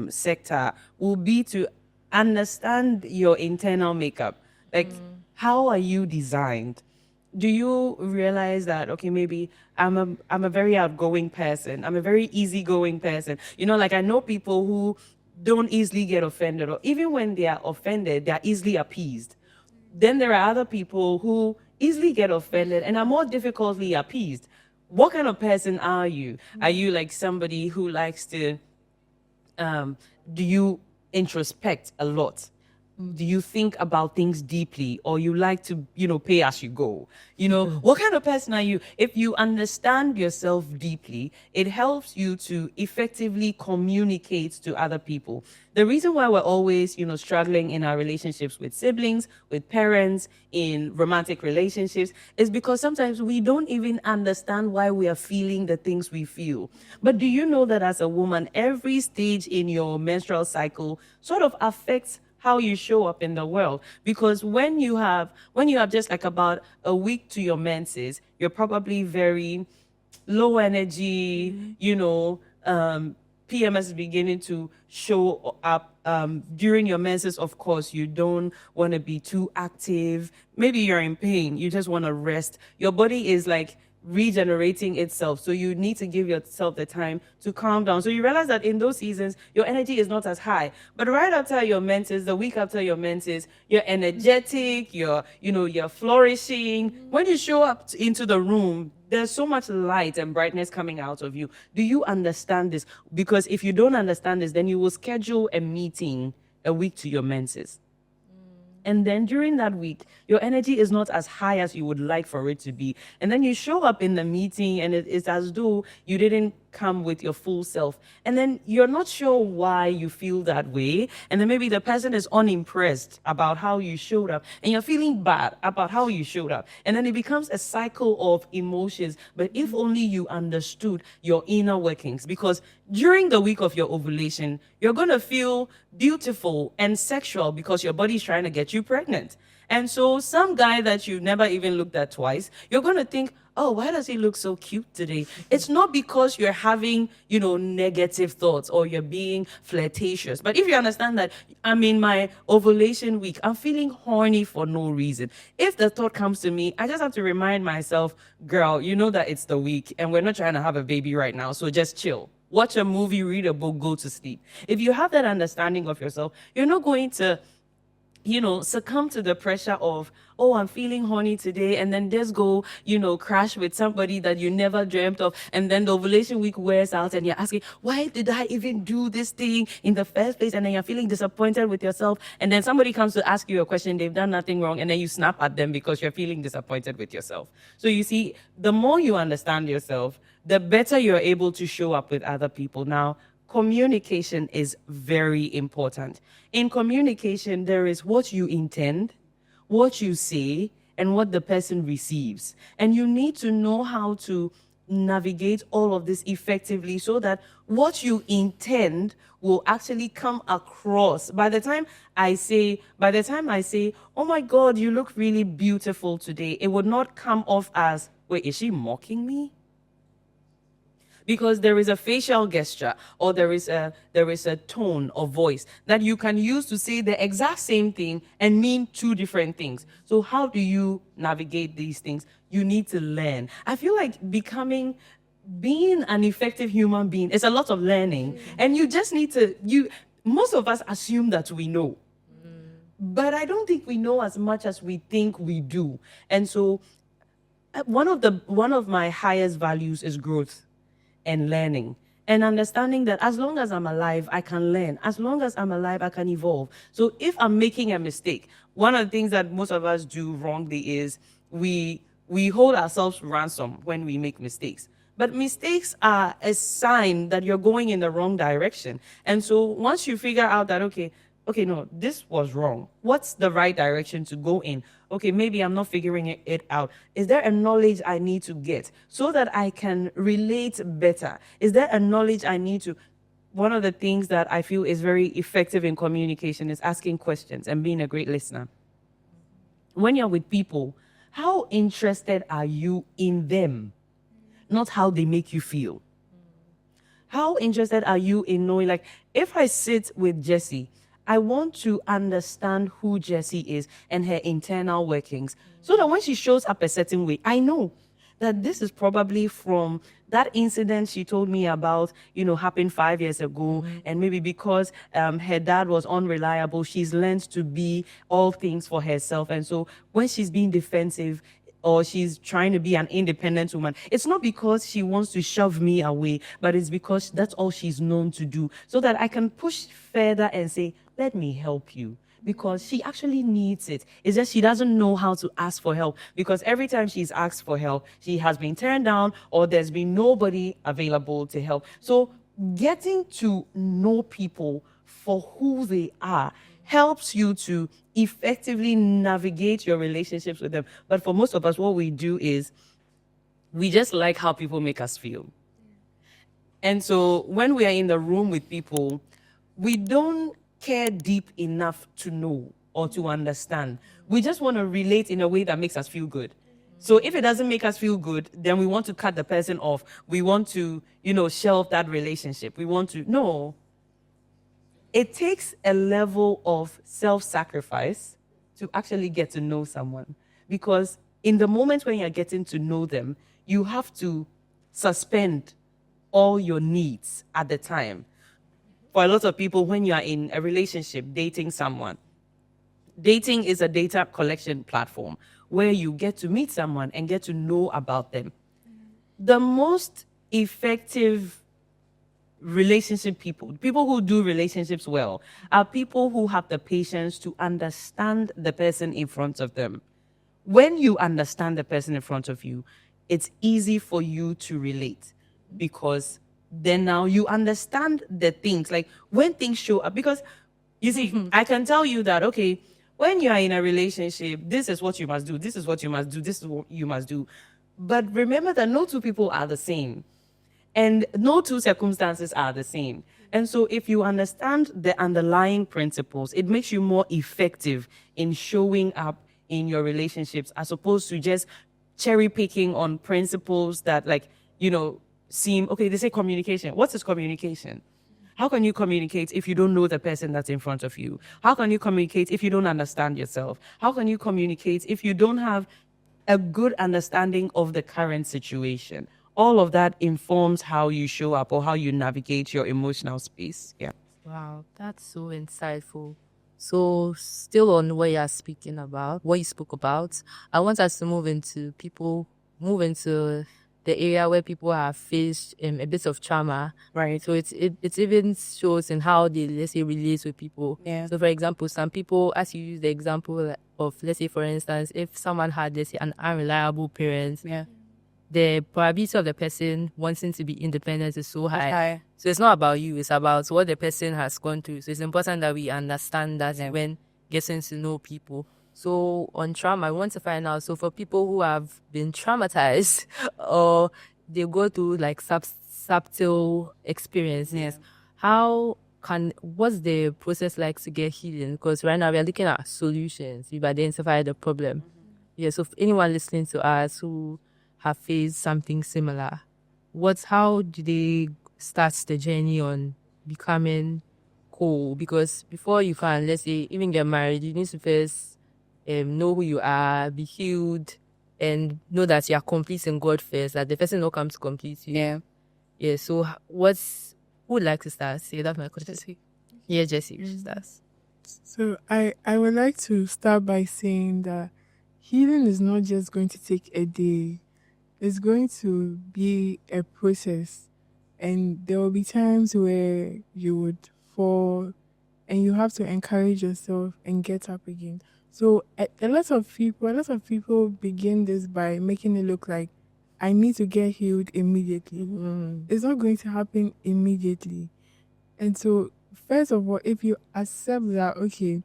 sector will be to understand your internal makeup. Like, how are you designed? Do you realize that, okay, maybe I'm a very outgoing person, I'm a very easygoing person, like I know people who don't easily get offended, or even when they are offended they are easily appeased. Then there are other people who easily get offended and are more difficultly appeased. What kind of person are you? Are you like somebody who likes to do you introspect a lot? Do you think about things deeply, or you like to, pay as you go? What kind of person are you? If you understand yourself deeply, it helps you to effectively communicate to other people. The reason why we're always, struggling in our relationships with siblings, with parents, in romantic relationships, is because sometimes we don't even understand why we are feeling the things we feel. But do you know that as a woman, every stage in your menstrual cycle sort of affects how you show up in the world? Because when you have just like about a week to your menses, you're probably very low energy, PMS is beginning to show up during your menses. Of course, you don't want to be too active. Maybe you're in pain, you just want to rest. Your body is like regenerating itself, so you need to give yourself the time to calm down. So you realize that in those seasons your energy is not as high, but right after your menses, the week after your menses, you're energetic, you're flourishing. When you show up into the room, there's so much light and brightness coming out of you. Do you understand this? Because if you don't understand this, then you will schedule a meeting a week to your menses. And then during that week, your energy is not as high as you would like for it to be. And then you show up in the meeting and it's as though you didn't come with your full self. And then you're not sure why you feel that way. And then maybe the person is unimpressed about how you showed up and you're feeling bad about how you showed up. And then it becomes a cycle of emotions. But if only you understood your inner workings, because during the week of your ovulation, you're going to feel beautiful and sexual because your body's trying to get you pregnant. And so some guy that you never even looked at twice, you're going to think, oh, why does he look so cute today? It's not because you're having, negative thoughts or you're being flirtatious. But if you understand that I'm in my ovulation week, I'm feeling horny for no reason. If the thought comes to me, I just have to remind myself, girl, you know that it's the week and we're not trying to have a baby right now. So just chill. Watch a movie, read a book, go to sleep. If you have that understanding of yourself, you're not going to succumb to the pressure of, oh, I'm feeling horny today, and then just go, crash with somebody that you never dreamt of. And then the ovulation week wears out and you're asking, why did I even do this thing in the first place? And then you're feeling disappointed with yourself. And then somebody comes to ask you a question, they've done nothing wrong, and then you snap at them because you're feeling disappointed with yourself. So you see, the more you understand yourself, the better you're able to show up with other people. Now, communication is very important. In communication, there is what you intend, what you say, and what the person receives. And you need to know how to navigate all of this effectively so that what you intend will actually come across. By the time I say, oh my God, you look really beautiful today, it would not come off as, wait, is she mocking me? Because there is a facial gesture or there is a tone of voice that you can use to say the exact same thing and mean two different things. So how do you navigate these things? You need to learn. I feel like being an effective human being is a lot of learning, and you just need to most of us assume that we know. But I don't think we know as much as we think we do. And so one of my highest values is growth and learning and understanding that as long as I'm alive, I can learn. As long as I'm alive, I can evolve. So if I'm making a mistake, one of the things that most of us do wrongly is we hold ourselves ransom when we make mistakes. But mistakes are a sign that you're going in the wrong direction. And so once you figure out that, okay, no, this was wrong. What's the right direction to go in? Okay, maybe I'm not figuring it out. Is there a knowledge I need to get so that I can relate better? Is there a knowledge I need to? One of the things that I feel is very effective in communication is asking questions and being a great listener. When you're with people, how interested are you in them? Not how they make you feel. How interested are you in knowing, like, if I sit with Jessie, I want to understand who Jessie is and her internal workings so that when she shows up a certain way, I know that this is probably from that incident she told me about, happened 5 years ago. And maybe because her dad was unreliable, she's learned to be all things for herself. And so when she's being defensive, or she's trying to be an independent woman, it's not because she wants to shove me away, but it's because that's all she's known to do. So that I can push further and say, let me help you. Because she actually needs it. It's just she doesn't know how to ask for help. Because every time she's asked for help, she has been turned down or there's been nobody available to help. So getting to know people for who they are helps you to effectively navigate your relationships with them. But for most of us, what we do is we just like how people make us feel. And so when we are in the room with people, we don't care deep enough to know or to understand. We just want to relate in a way that makes us feel good. So if it doesn't make us feel good, then we want to cut the person off. We want to, shelve that relationship. No. It takes a level of self-sacrifice to actually get to know someone. Because in the moment when you're getting to know them, you have to suspend all your needs at the time. For a lot of people, when you are in a relationship, dating someone, dating is a data collection platform where you get to meet someone and get to know about them. The most effective people who do relationships well, are people who have the patience to understand the person in front of them. When you understand the person in front of you, it's easy for you to relate because then now you understand the things, like when things show up. Because you see, I can tell you that, okay, when you are in a relationship, this is what you must do, this is what you must do, this is what you must do. But remember that no two people are the same. And no two circumstances are the same. And so if you understand the underlying principles, it makes you more effective in showing up in your relationships as opposed to just cherry picking on principles that seem, okay, they say communication. What is communication? How can you communicate if you don't know the person that's in front of you? How can you communicate if you don't understand yourself? How can you communicate if you don't have a good understanding of the current situation? All of that informs how you show up or how you navigate your emotional space. Yeah. Wow, that's so insightful. So still on what you spoke about, I want us to move into the area where people have faced a bit of trauma. Right. So it even shows in how they, let's say, relate with people. Yeah. So for example, some people, as you use the example of, let's say, for instance, if someone had, let's say, an unreliable parent, Yeah. the probability of the person wanting to be independent is so high. So it's not about you, it's about what the person has gone through. So it's important that we understand that when getting to know people. So on trauma, I want to find out, so for people who have been traumatized or they go through like subtle experiences, what's the process like to get healing? Because right now we are looking at solutions. We've identified the problem. Yeah, so if anyone listening to us who have faced something similar. How do they start the journey on becoming whole? Because before you can, let's say, even get married, you need to first know who you are, be healed, and know that you are complete in God first, that the person will come to complete you. Yeah. Yeah, so who would like to start? Say that's my question. Yeah, Jessie, you should start. So I would like to start by saying that healing is not just going to take a day. It's going to be a process. And there will be times where you would fall and you have to encourage yourself and get up again. So a lot of people begin this by making it look like I need to get healed immediately. It's not going to happen immediately. And so first of all, if you accept that, okay,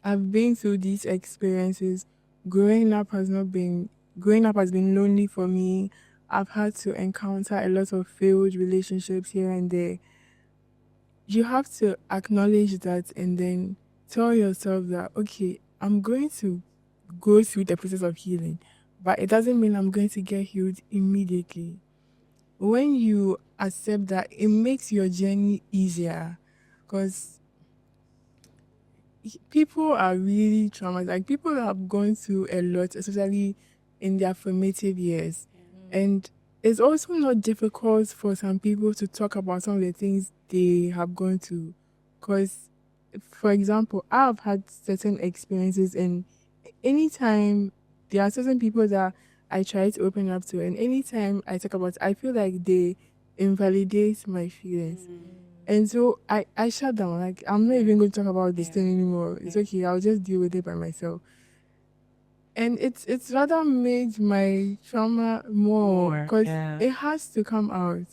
I've been through these experiences, growing up has been lonely for me. I've had to encounter a lot of failed relationships here and there. You have to acknowledge that and then tell yourself that, okay, I'm going to go through the process of healing, but it doesn't mean I'm going to get healed immediately. When you accept that, it makes your journey easier, because people are really traumatized. Like, people have gone through a lot, especially in their formative years. And it's also not difficult for some people to talk about some of the things they have gone through. Because, for example, I've had certain experiences, and anytime there are certain people that I try to open up to, and anytime I talk about it, I feel like they invalidate my feelings. And so I shut down. Like, I'm not even going to talk about this thing anymore. It's okay. I'll just deal with it by myself. And it's rather made my trauma more, because it has to come out.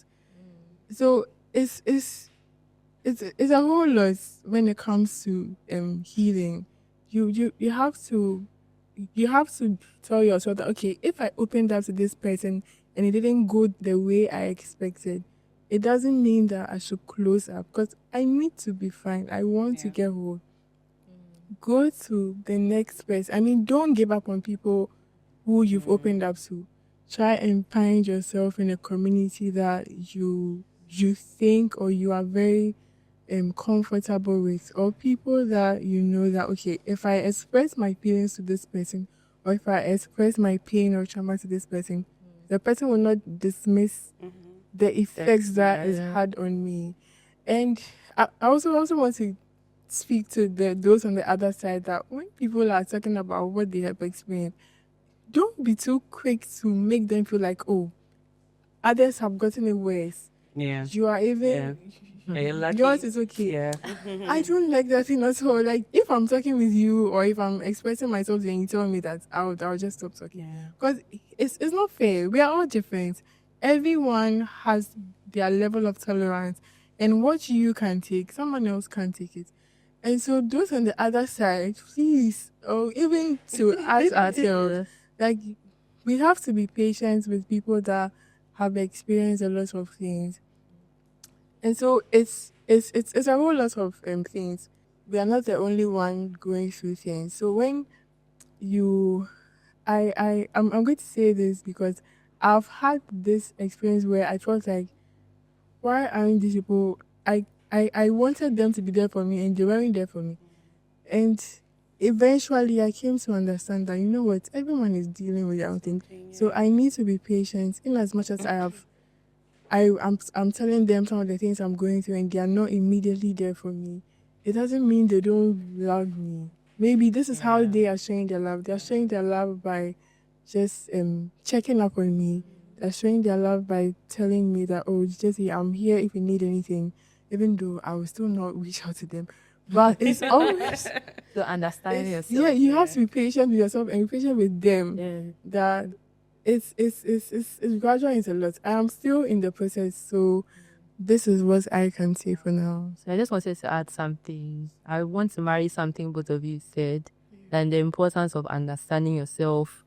So it's a whole lot when it comes to healing. You have to tell yourself that, okay, if I opened up to this person and it didn't go the way I expected, it doesn't mean that I should close up, because I need to be fine. I want to get whole. Go to the next person. I mean, don't give up on people who you've opened up to. Try and find yourself in a community that you think or you are very comfortable with, or people that you know that, okay, if I express my feelings to this person, or if I express my pain or trauma to this person, the person will not dismiss the effects that it's had on me. And I also want to speak to those on the other side, that when people are talking about what they have experienced, don't be too quick to make them feel like, oh, others have gotten it worse. Yeah. You are even... You're lucky. Yours is okay. Yeah. I don't like that thing at all. Like, if I'm talking with you, or if I'm expressing myself and you tell me that, I'll just stop talking. Because it's not fair. We are all different. Everyone has their level of tolerance. And what you can take, someone else can't take it. And so those on the other side, please, or even to us ourselves, like, we have to be patient with people that have experienced a lot of things. And so it's a whole lot of things. We are not the only one going through things. So when I'm going to say this because I've had this experience where I felt like, why aren't these people... I wanted them to be there for me, and they weren't there for me. And eventually I came to understand that, you know what, everyone is dealing with their own thing. So I need to be patient, in as much as I'm telling them some of the things I'm going through, and they are not immediately there for me. It doesn't mean they don't love me. Maybe this is how they are showing their love. They are showing their love by just checking up on me. They're showing their love by telling me that, oh, Jessie, I'm here if you need anything, even though I will still not reach out to them. But it's always... So understanding yourself. Yeah, you have to be patient with yourself and be patient with them. Yeah. That it's gradual, it's a lot. I am still in the process, so this is what I can say for now. So I just wanted to add something. I want to marry something both of you said, and the importance of understanding yourself,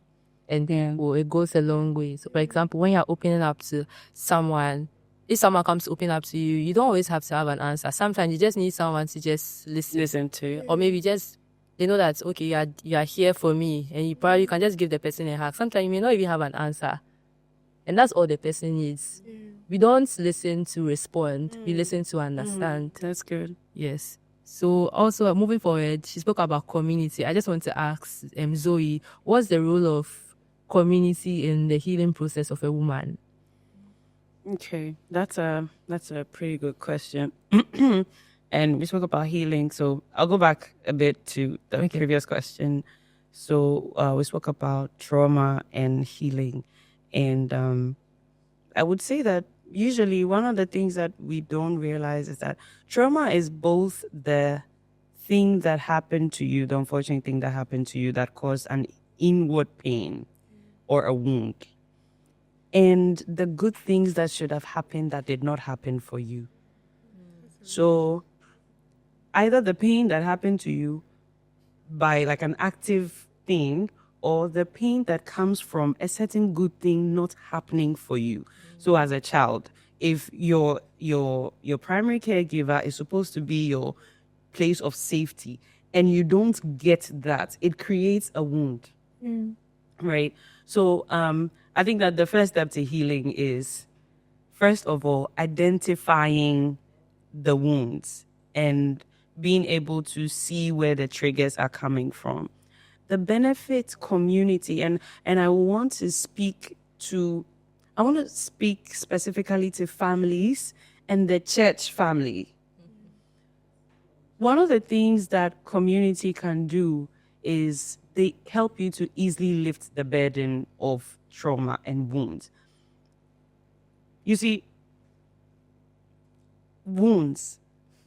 and people, it goes a long way. So, for example, when you're opening up to someone, if someone comes to open up to you, you don't always have to have an answer. Sometimes you just need someone to just listen to you, or maybe just they know that, okay, you are here for me, and you can just give the person a hug. Sometimes you may not even have an answer, and that's all the person needs. We don't listen to respond, we listen to understand. That's good. Yes. So also moving forward, she spoke about community. I just want to ask Zoe, what's the role of community in the healing process of a woman? Okay, that's a pretty good question. And we spoke about healing, so I'll go back a bit to the Okay. previous question. So we spoke about trauma and healing, and I would say that usually one of the things that we don't realize is that trauma is both the thing that happened to you, the unfortunate thing that happened to you that caused an inward pain or a wound, and the good things that should have happened that did not happen for you. So either the pain that happened to you by like an active thing, or the pain that comes from a certain good thing not happening for you. So as a child, if your primary caregiver is supposed to be your place of safety and you don't get that, it creates a wound. Right? So I think that the first step to healing is, first of all, identifying the wounds and being able to see where the triggers are coming from. The benefit community, and I want to speak specifically to families and the church family. One of the things that community can do is they help you to easily lift the burden of trauma and wounds. You see, wounds,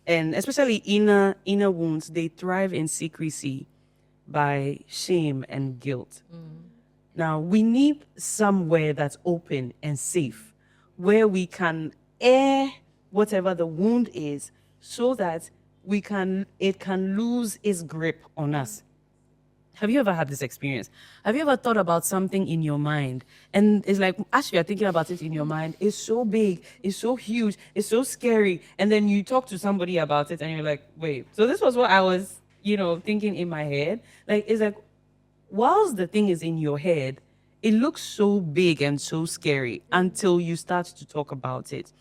and especially inner wounds, they thrive in secrecy by shame and guilt. Now, we need somewhere that's open and safe, where we can air whatever the wound is, so that it can lose its grip on us. Have you ever had this experience? Have you ever thought about something in your mind, and it's like, as you're thinking about it in your mind, it's so big, it's so huge, it's so scary, and then you talk to somebody about it and you're like, wait, so this was what I was, thinking in my head? Like, it's like, whilst the thing is in your head, it looks so big and so scary until you start to talk about it.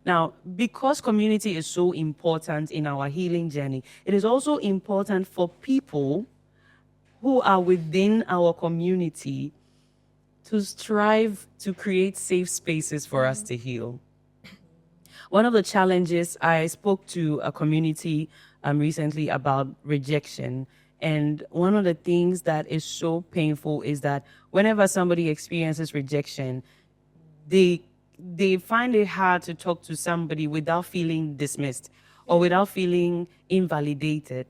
Now, because community is so important in our healing journey, it is also important for people who are within our community to strive to create safe spaces for us to heal. One of the challenges, I spoke to a community recently about rejection. And one of the things that is so painful is that whenever somebody experiences rejection, they find it hard to talk to somebody without feeling dismissed or without feeling invalidated.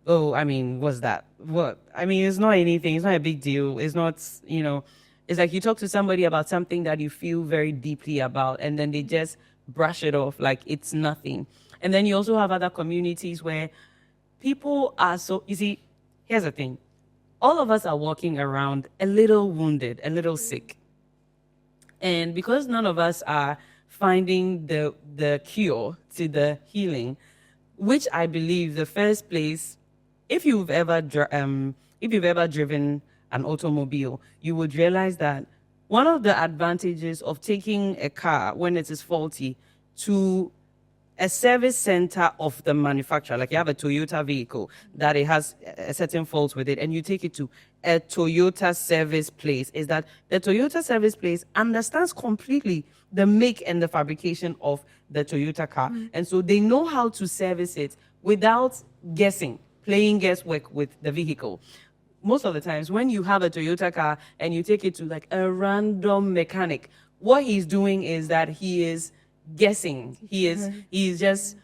Oh, I mean, what's that? What? I mean, it's not anything. It's not a big deal. It's not, it's like you talk to somebody about something that you feel very deeply about, and then they just brush it off like it's nothing. And then you also have other communities where people are so, you see, here's the thing. All of us are walking around a little wounded, a little sick. And because none of us are finding the cure to the healing, which I believe the first place, if you've ever driven an automobile, you would realize that one of the advantages of taking a car when it is faulty to a service center of the manufacturer, like you have a Toyota vehicle that it has a certain fault with it, and you take it to a Toyota service place, is that the Toyota service place understands completely the make and the fabrication of the Toyota car. And so they know how to service it without playing guesswork with the vehicle. Most of the times when you have a Toyota car and you take it to like a random mechanic, what he's doing is that he is guessing. He's just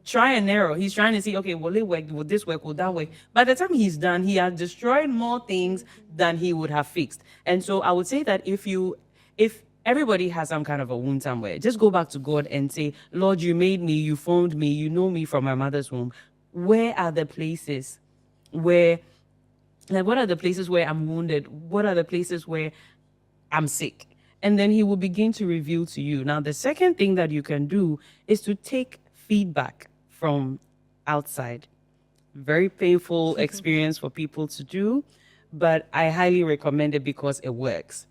try and error. He's trying to see, okay, will it work? Will this work? Will that work? By the time he's done, he has destroyed more things than he would have fixed. And so I would say that if everybody has some kind of a wound somewhere, just go back to God and say, Lord, you made me, you formed me, you know me from my mother's womb. Where are the places where, like, what are the places where I'm wounded? What are the places where I'm sick? And then he will begin to reveal to you. Now, the second thing that you can do is to take feedback from outside. Very painful experience for people to do, but I highly recommend it because it works.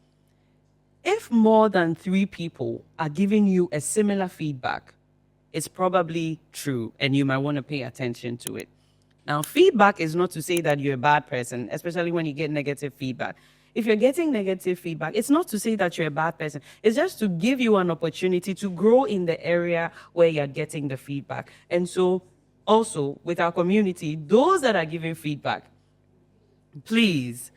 if more than 3 people are giving you a similar feedback, it's probably true and you might want to pay attention to it. Now, feedback is not to say that you're a bad person, especially when you get negative feedback. If you're getting negative feedback, it's not to say that you're a bad person. It's just to give you an opportunity to grow in the area where you're getting the feedback. And so, also, with our community, those that are giving feedback, please,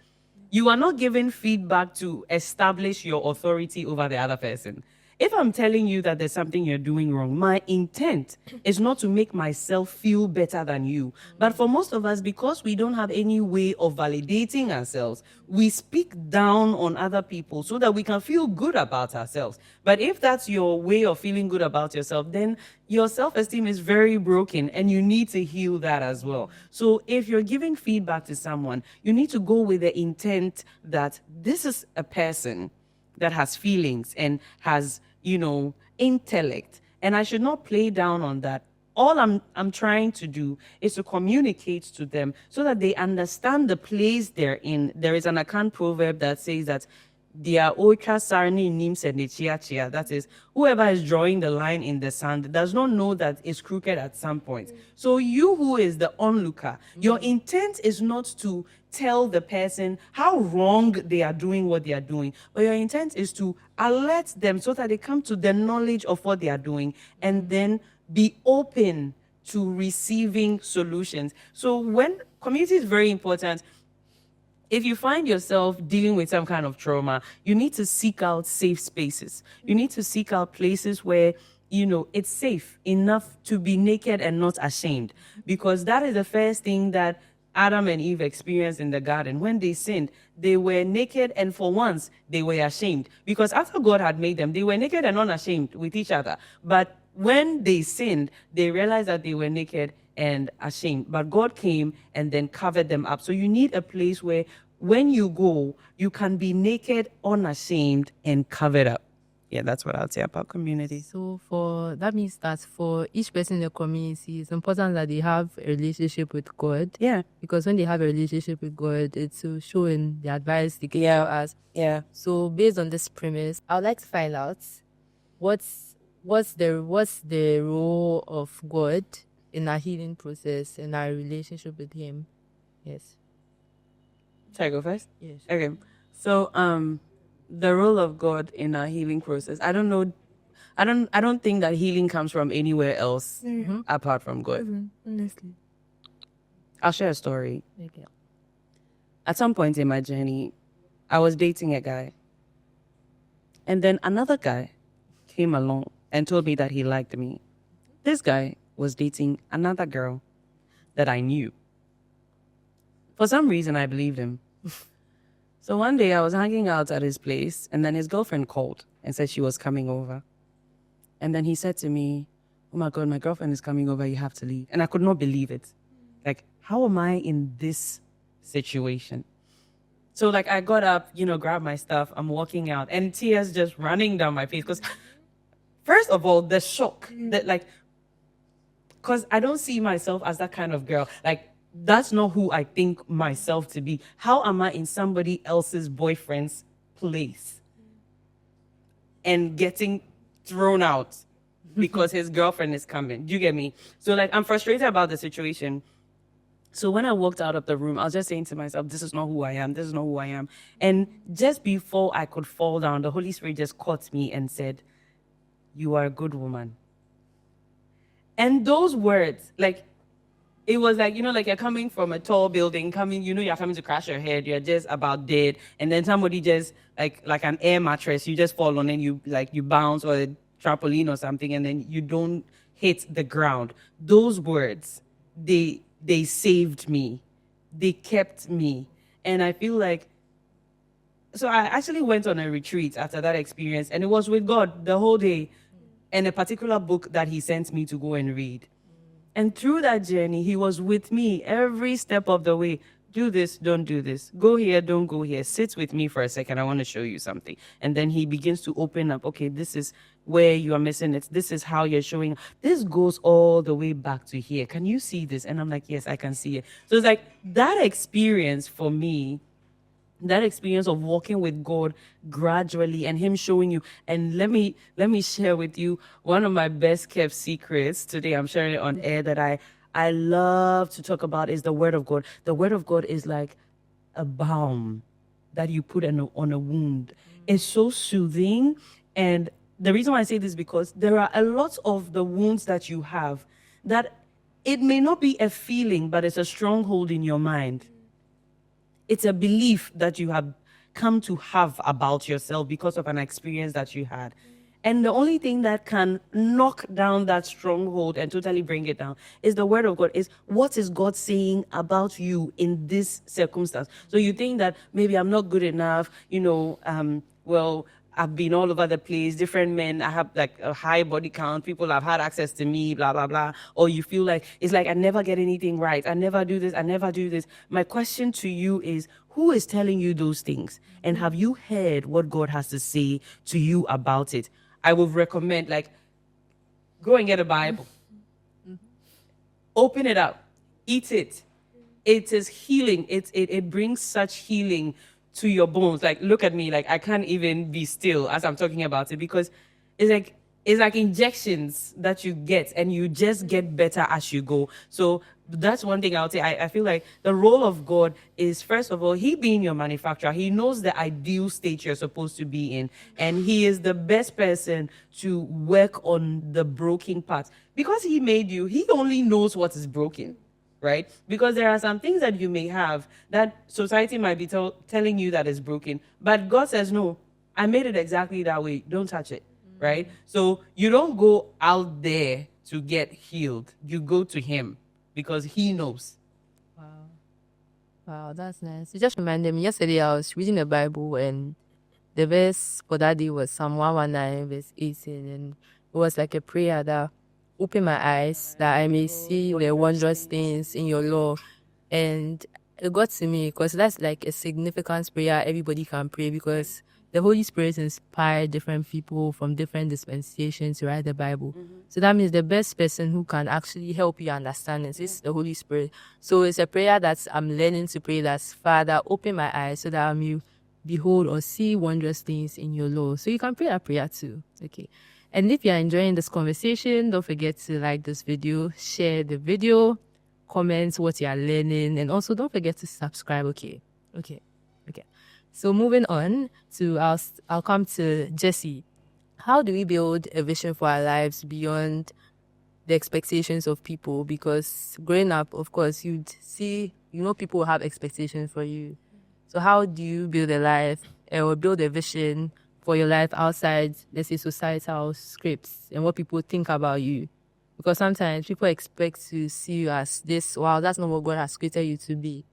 you are not giving feedback to establish your authority over the other person. If I'm telling you that there's something you're doing wrong, my intent is not to make myself feel better than you. But for most of us, because we don't have any way of validating ourselves, we speak down on other people so that we can feel good about ourselves. But if that's your way of feeling good about yourself, then your self-esteem is very broken and you need to heal that as well. So if you're giving feedback to someone, you need to go with the intent that this is a person that has feelings and has, intellect. And I should not play down on that. All I'm trying to do is to communicate to them so that they understand the place they're in. There is an Akan proverb that says that dia ocha sarni nim chia. That is, whoever is drawing the line in the sand does not know that it's crooked at some point. So you who is the onlooker, your intent is not to tell the person how wrong they are doing what they are doing, but your intent is to alert them so that they come to the knowledge of what they are doing and then be open to receiving solutions. So when community is very important, if you find yourself dealing with some kind of trauma, you need to seek out safe spaces. You need to seek out places where, it's safe enough to be naked and not ashamed. Because that is the first thing that Adam and Eve experienced in the garden. When they sinned, they were naked, and for once, they were ashamed. Because after God had made them, they were naked and unashamed with each other. But when they sinned, they realized that they were naked and ashamed. But God came and then covered them up. So you need a place where when you go, you can be naked, unashamed, and covered up. Yeah, that's what I'll say about community. So that means that for each person in the community, it's important that they have a relationship with God. Yeah. Because when they have a relationship with God, it's to show in the advice they give to us. Yeah. So based on this premise, I would like to find out what's the role of God in our healing process, in our relationship with Him. Yes. Should I go first? Yes. Okay. So the role of God in our healing process. I don't know. I don't think that healing comes from anywhere else apart from God. Honestly. I'll share a story. Okay. At some point in my journey, I was dating a guy. And then another guy came along and told me that he liked me. This guy was dating another girl that I knew. For some reason, I believed him. So one day I was hanging out at his place, and then his girlfriend called and said she was coming over. And then he said to me, "Oh my God, my girlfriend is coming over, you have to leave." And I could not believe it. Like, how am I in this situation? So I got up, grabbed my stuff, I'm walking out, and tears just running down my face. Because first of all, the shock that because I don't see myself as that kind of girl. That's not who I think myself to be. How am I in somebody else's boyfriend's place and getting thrown out because his girlfriend is coming? Do you get me? So I'm frustrated about the situation. So when I walked out of the room, I was just saying to myself, this is not who I am. This is not who I am. And just before I could fall down, the Holy Spirit just caught me and said, "You are a good woman." And those words, it was you're coming from a tall building, you're coming to crash your head, you're just about dead, and then somebody just like an air mattress, you just fall on and you bounce, or a trampoline or something, and then you don't hit the ground. Those words, they saved me. They kept me. And I feel so I actually went on a retreat after that experience, and it was with God the whole day, and a particular book that He sent me to go and read. And through that journey, He was with me every step of the way. Do this, don't do this. Go here, don't go here. Sit with me for a second. I want to show you something. And then He begins to open up. Okay, this is where you are missing it. This is how you're showing. This goes all the way back to here. Can you see this? And I'm like, yes, I can see it. So it's that experience for me that experience of walking with God gradually and him showing you. And let me share with you one of my best kept secrets today. I'm sharing it on air that I love to talk about is the word of God. The word of God is like a balm that you put on a wound. It's so soothing. And the reason why I say this is because there are a lot of the wounds that you have that it may not be a feeling, but it's a stronghold in your mind. It's a belief that you have come to have about yourself because of an experience that you had. And the only thing that can knock down that stronghold and totally bring it down is the word of God. Is what is God saying about you in this circumstance? So you think that maybe I'm not good enough, well, I've been all over the place, different men, I have like a high body count, people have had access to me, blah, blah, blah. Or you feel like, it's like, I never get anything right. I never do this. I never do this. My question to you is, who is telling you those things? And have you heard what God has to say to you about it? I would recommend, like, go and get a Bible. Open it up. Eat it. It is healing. It brings such healing to your bones. Like, look at me. Like, I can't even be still as I'm talking about it because it's like injections that you get and you just get better as you go. So that's one thing I would say. I feel like the role of God is, first of all, he being your manufacturer, he knows the ideal state you're supposed to be in. And he is the best person to work on the broken parts. Because he made you, he only knows what is broken. Right? Because there are some things that you may have that society might be telling you that is broken. But God says, no, I made it exactly that way. Don't touch it. Right? So you don't go out there to get healed. You go to him because he knows. Wow, that's nice. You just reminded me, yesterday I was reading the Bible and the verse for that day was Psalm 119, verse 18. And it was like a prayer that open my eyes that I may see the wondrous things in your law. And it got to me because that's like a significant prayer everybody can pray because the Holy Spirit inspired different people from different dispensations to write the Bible. So that means the best person who can actually help you understand this is the Holy Spirit. So it's a prayer that I'm learning to pray that's, Father, open my eyes so that I may behold or see wondrous things in your law. So you can pray that prayer too. Okay. And if you're enjoying this conversation, don't forget to like this video, share the video, comment what you are learning, and also don't forget to subscribe. Okay. So moving on to, I'll come to Jessie. How do we build a vision for our lives beyond the expectations of people? Because growing up, of course, you'd see, people have expectations for you. So how do you build a life or build a vision for your life outside, let's say, societal scripts and what people think about you? Because sometimes people expect to see you as this. Wow, that's not what God has created you to be.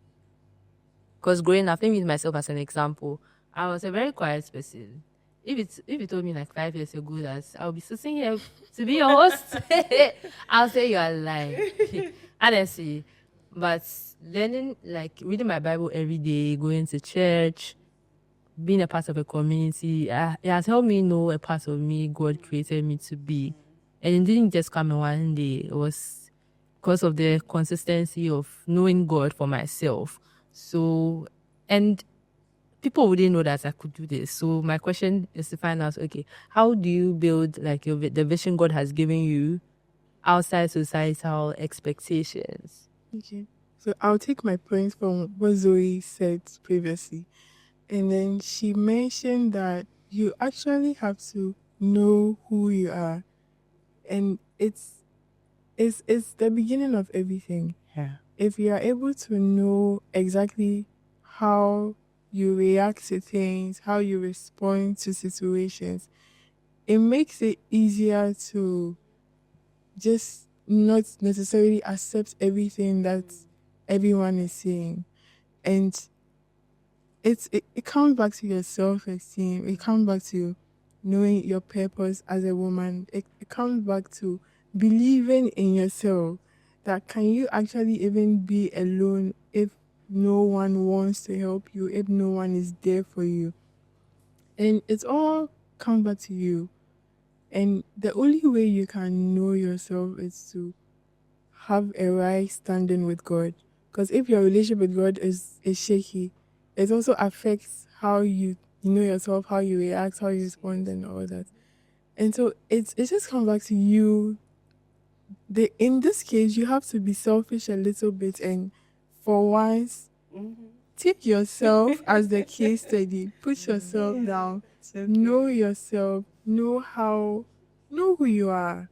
Because growing up, let me use myself as an example. I was a very quiet person. If you told me like 5 years ago that I'll be sitting here to be your host, I'll say you are lying. Honestly. But learning, like reading my Bible every day, going to church, being a part of a community, it has helped me know a part of me God created me to be. And it didn't just come in one day. It was because of the consistency of knowing God for myself. So, and people wouldn't know that I could do this. So my question is to find out, okay, how do you build like the vision God has given you outside societal expectations? Okay. So I'll take my point from what Zoe said previously. And then she mentioned that you actually have to know who you are. And it's the beginning of everything. Yeah. If you are able to know exactly how you react to things, how you respond to situations, it makes it easier to just not necessarily accept everything that everyone is saying. And it comes back to your self-esteem. It comes back to knowing your purpose as a woman. It comes back to believing in yourself. That can you actually even be alone if no one wants to help you, if no one is there for you? And it all comes back to you. And the only way you can know yourself is to have a right standing with God. Because if your relationship with God is shaky, it also affects how you know yourself, how you react, how you respond, and all that. And so it just comes back to you. In this case, you have to be selfish a little bit, and for once, take yourself as the case study. Put yourself down. Know yourself. Know who you are.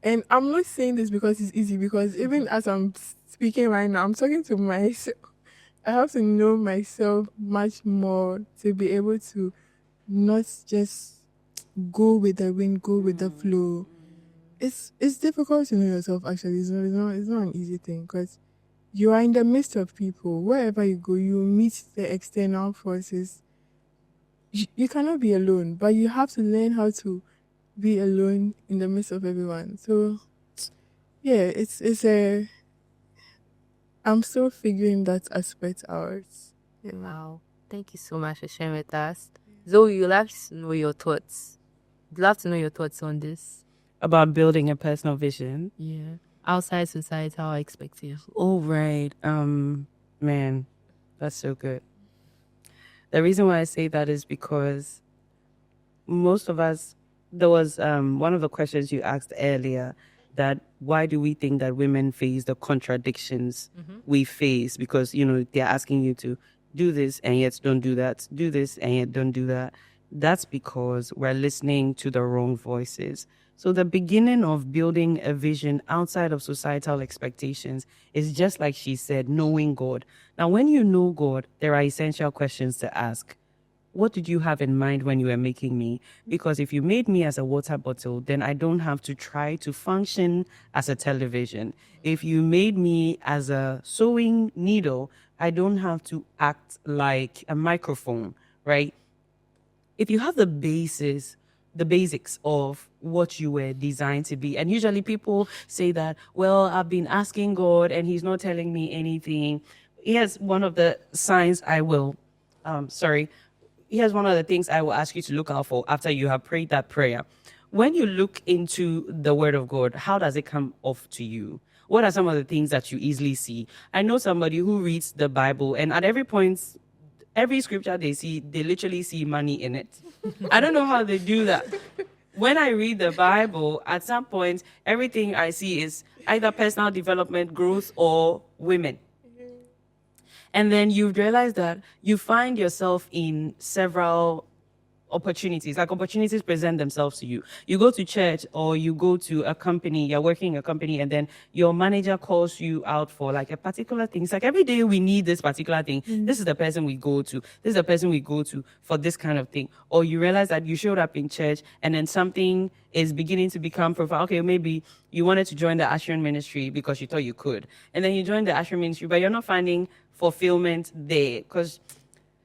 And I'm not saying this because it's easy, because even as I'm speaking right now, I'm talking to myself. I have to know myself much more to be able to not just go with the wind, go with the flow. It's difficult to know yourself, actually. It's not an easy thing, because you are in the midst of people. Wherever you go, you meet the external forces. You cannot be alone, but you have to learn how to be alone in the midst of everyone. So, yeah, I'm still figuring that aspect out. Yeah. Wow. Thank you so much for sharing with us. Zoe, you'd like to know your thoughts. I'd love to know your thoughts on this. About building a personal vision. Yeah. Outside societal expectations. Oh, right. Man, that's so good. The reason why I say that is because most of us, there was one of the questions you asked earlier, that why do we think that women face the contradictions we face? Because, they're asking you to do this and yet don't do that, do this and yet don't do that. That's because we're listening to the wrong voices. So the beginning of building a vision outside of societal expectations is just like she said, knowing God. Now, when you know God, there are essential questions to ask. What did you have in mind when you were making me? Because if you made me as a water bottle, then I don't have to try to function as a television. If you made me as a sewing needle, I don't have to act like a microphone, right? If you have the basics of what you were designed to be, and usually people say that, well, I've been asking God and he's not telling me anything. Here's one of the signs here's one of the things I will ask you to look out for after you have prayed that prayer. When you look into the word of God, how does it come off to you? What are some of the things that you easily see? I know somebody who reads the Bible, and at every point, every scripture they see, they literally see money in it. I don't know how they do that. When I read the Bible, at some point, everything I see is either personal development, growth, or women. And then you realize that you find yourself in several opportunities, like opportunities present themselves to you. You go to church or you go to a company, you're working in a company, and then your manager calls you out for like a particular thing. It's like every day we need this particular thing. This is the person we go to. This is the person we go to for this kind of thing. Or you realize that you showed up in church and then something is beginning to become profound. Okay, maybe you wanted to join the ushering ministry because you thought you could. And then you joined the ushering ministry, but you're not finding fulfillment there because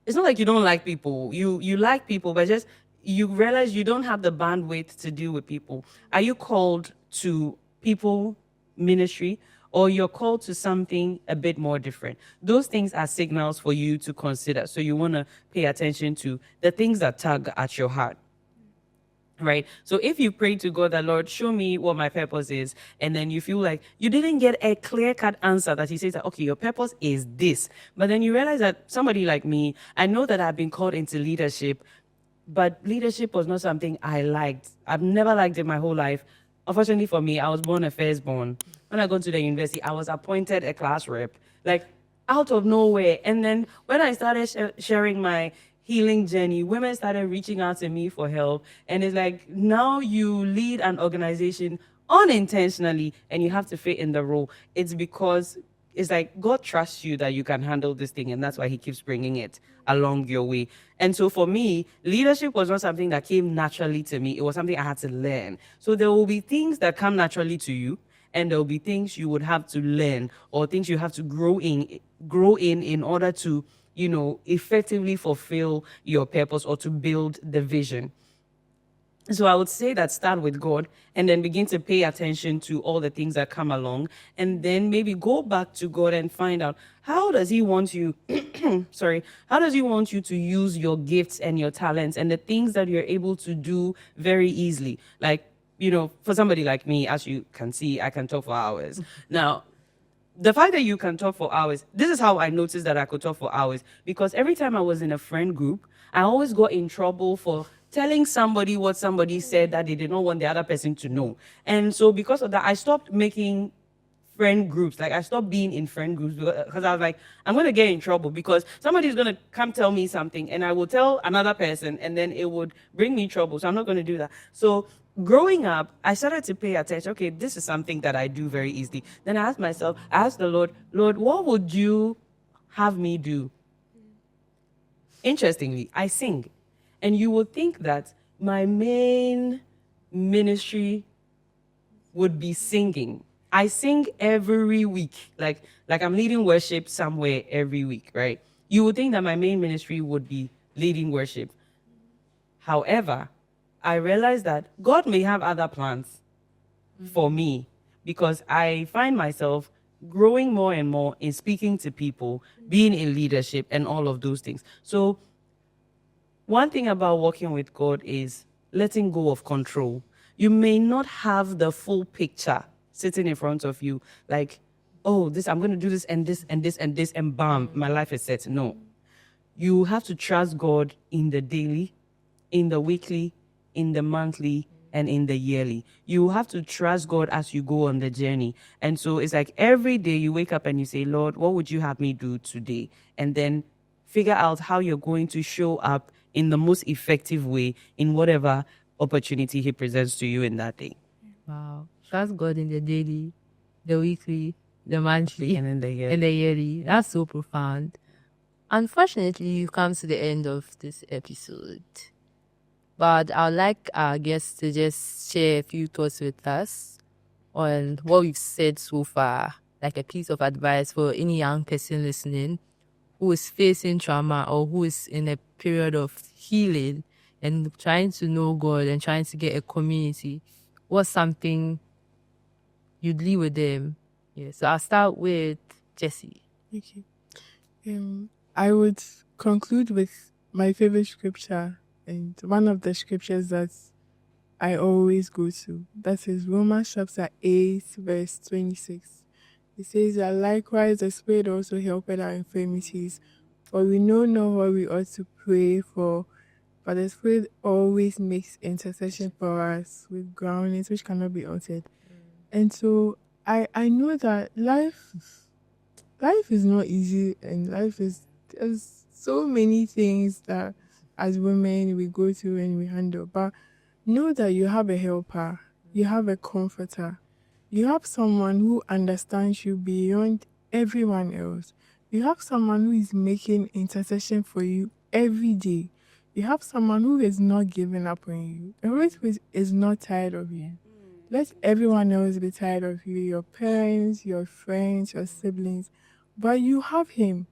it's not like you don't like people. You like people, but just you realize you don't have the bandwidth to deal with people. Are you called to people ministry, or you're called to something a bit more different? Those things are signals for you to consider. So you want to pay attention to the things that tug at your heart. Right? So if you pray to God, the Lord, show me what my purpose is, and then you feel like you didn't get a clear-cut answer that he says that, okay, your purpose is this. But then you realize that somebody like me, I know that I've been called into leadership, but leadership was not something I liked. I've never liked it my whole life. Unfortunately for me, I was born a firstborn. When I got to the university, I was appointed a class rep, like out of nowhere. And then when I started sharing my healing journey, women started reaching out to me for help. And it's like, now you lead an organization unintentionally and you have to fit in the role. It's because it's like God trusts you that you can handle this thing, and that's why he keeps bringing it along your way. And so for me, leadership was not something that came naturally to me. It was something I had to learn. So there will be things that come naturally to you, and there will be things you would have to learn, or things you have to grow in order to, effectively fulfill your purpose or to build the vision. So I would say that start with God and then begin to pay attention to all the things that come along, and then maybe go back to God and find out, how does he want you, how does he want you to use your gifts and your talents and the things that you're able to do very easily? Like, for somebody like me, as you can see, I can talk for hours. Now, the fact that you can talk for hours, this is how I noticed that I could talk for hours. Because every time I was in a friend group, I always got in trouble for telling somebody what somebody said that they did not want the other person to know. And so because of that, I stopped making friend groups. Like, I stopped being in friend groups because I was like, I'm going to get in trouble because somebody's going to come tell me something and I will tell another person and then it would bring me trouble. So I'm not going to do that. So growing up, I started to pay attention. Okay, this is something that I do very easily. Then I asked the Lord, what would you have me do? Interestingly, I sing. And you would think that my main ministry would be singing. I sing every week, like I'm leading worship somewhere every week, right? You would think that my main ministry would be leading worship. However, I realized that God may have other plans for me because I find myself growing more and more in speaking to people, being in leadership, and all of those things. So one thing about working with God is letting go of control. You may not have the full picture sitting in front of you, like, oh, I'm going to do this and this and this and this, and bam, my life is set. No. You have to trust God in the daily, in the weekly, in the monthly, and in the yearly. You have to trust God as you go on the journey. And so it's like every day you wake up and you say, Lord, what would you have me do today? And then figure out how you're going to show up in the most effective way in whatever opportunity He presents to you in that day. Wow. Trust God in the daily, the weekly, the monthly, And in the year. and the yearly. That's so profound. Unfortunately, you've come to the end of this episode. But I'd like our guests to just share a few thoughts with us on what we've said so far, like a piece of advice for any young person listening who is facing trauma or who is in a period of healing and trying to know God and trying to get a community. What's something you'd leave with them? Yeah, so I'll start with Jessie. Okay. I would conclude with my favorite scripture, and one of the scriptures that I always go to. That is Romans chapter 8, verse 26. It says that likewise the Spirit also helped our infirmities, for we know not what we ought to pray for, but the Spirit always makes intercession for us with groanings which cannot be uttered. And so I know that life is not easy, and there's so many things that as women we go through and we handle. But know that you have a helper, you have a comforter, you have someone who understands you beyond everyone else. You have someone who is making intercession for you every day. You have someone who is not giving up on you. The Holy Spirit is not tired of you. Let everyone else be tired of you, your parents, your friends, your siblings. But you have Him.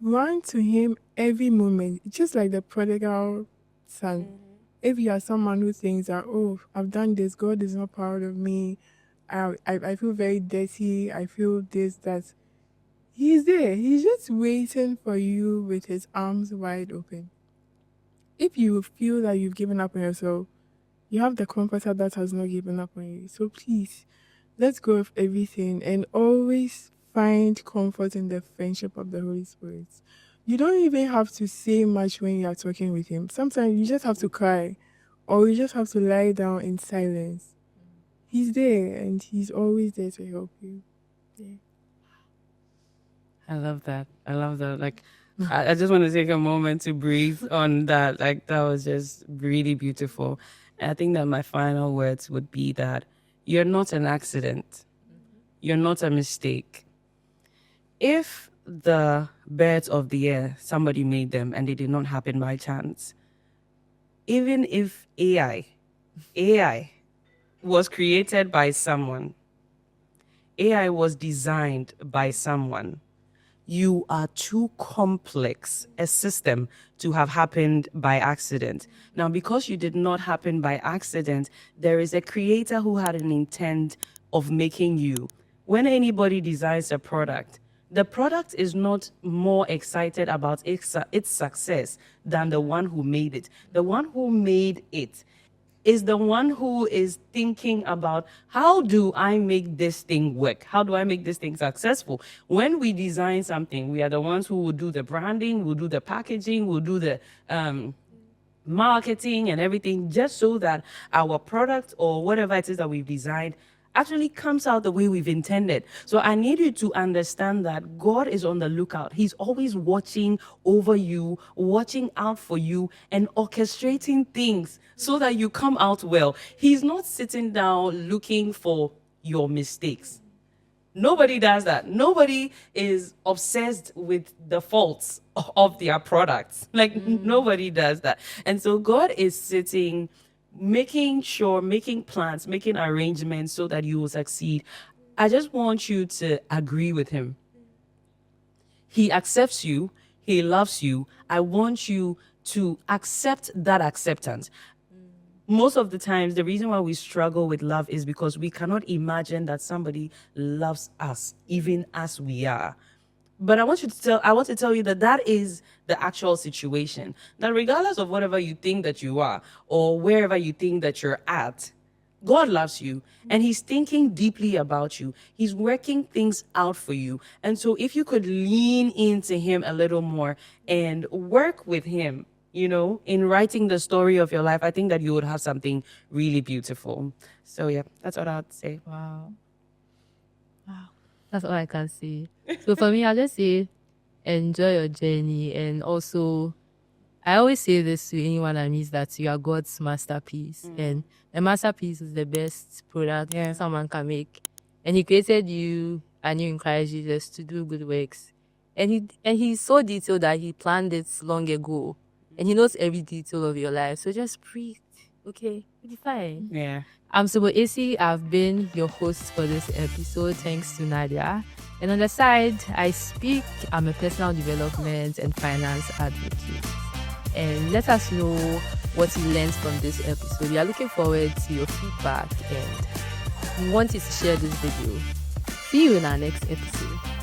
Run to Him every moment, just like the prodigal son. If you are someone who thinks that, oh, I've done this, God is not proud of me, I feel very dirty, I feel this, that. He's there. He's just waiting for you with His arms wide open. If you feel that you've given up on yourself, you have the comforter that has not given up on you. So please, let's go with everything and always find comfort in the friendship of the Holy Spirit. You don't even have to say much when you are talking with Him. Sometimes you just have to cry, or you just have to lie down in silence. He's there, and He's always there to help you. Yeah. I love that. Like, I just want to take a moment to breathe on that. Like, that was just really beautiful. And I think that my final words would be that you're not an accident. You're not a mistake. If the birds of the air, somebody made them and they did not happen by chance, even if AI was created by someone, AI was designed by someone, you are too complex a system to have happened by accident. Now, because you did not happen by accident, there is a creator who had an intent of making you. When anybody designs a product, the product is not more excited about its success than the one who made it. The one who made it is the one who is thinking about, how do I make this thing work? How do I make this thing successful? When we design something, we are the ones who will do the branding, will do the packaging, will do the marketing and everything, just so that our product or whatever it is that we've designed actually comes out the way we've intended. So I need you to understand that God is on the lookout. He's always watching over you, watching out for you, and orchestrating things so that you come out well. He's not sitting down looking for your mistakes. Nobody does that. Nobody is obsessed with the faults of their products. Like, nobody does that. And so God is sitting, making sure, making plans, making arrangements so that you will succeed. I just want you to agree with him. He accepts you. He loves you. I want you to accept that acceptance. Most of the times, the reason why we struggle with love is because we cannot imagine that somebody loves us, even as we are. But I want to tell you that that is the actual situation. That regardless of whatever you think that you are, or wherever you think that you're at, God loves you, and he's thinking deeply about you. He's working things out for you. And so if you could lean into him a little more and work with him, in writing the story of your life, I think that you would have something really beautiful. So yeah, that's what I'd say. Wow. That's all I can say. So for me, I'll just say, enjoy your journey. And also, I always say this to anyone I meet, that you are God's masterpiece. And a masterpiece is the best product someone can make. And he created you and you in Christ Jesus to do good works. And he's so detailed that he planned it long ago. And he knows every detail of your life. So just breathe. Okay? You'll be fine. Yeah. I'm Sobo Esi. I've been your host for this episode. Thanks to Nadia. And on the side, I speak. I'm a personal development and finance advocate. And let us know what you learned from this episode. We are looking forward to your feedback and we want you to share this video. See you in our next episode.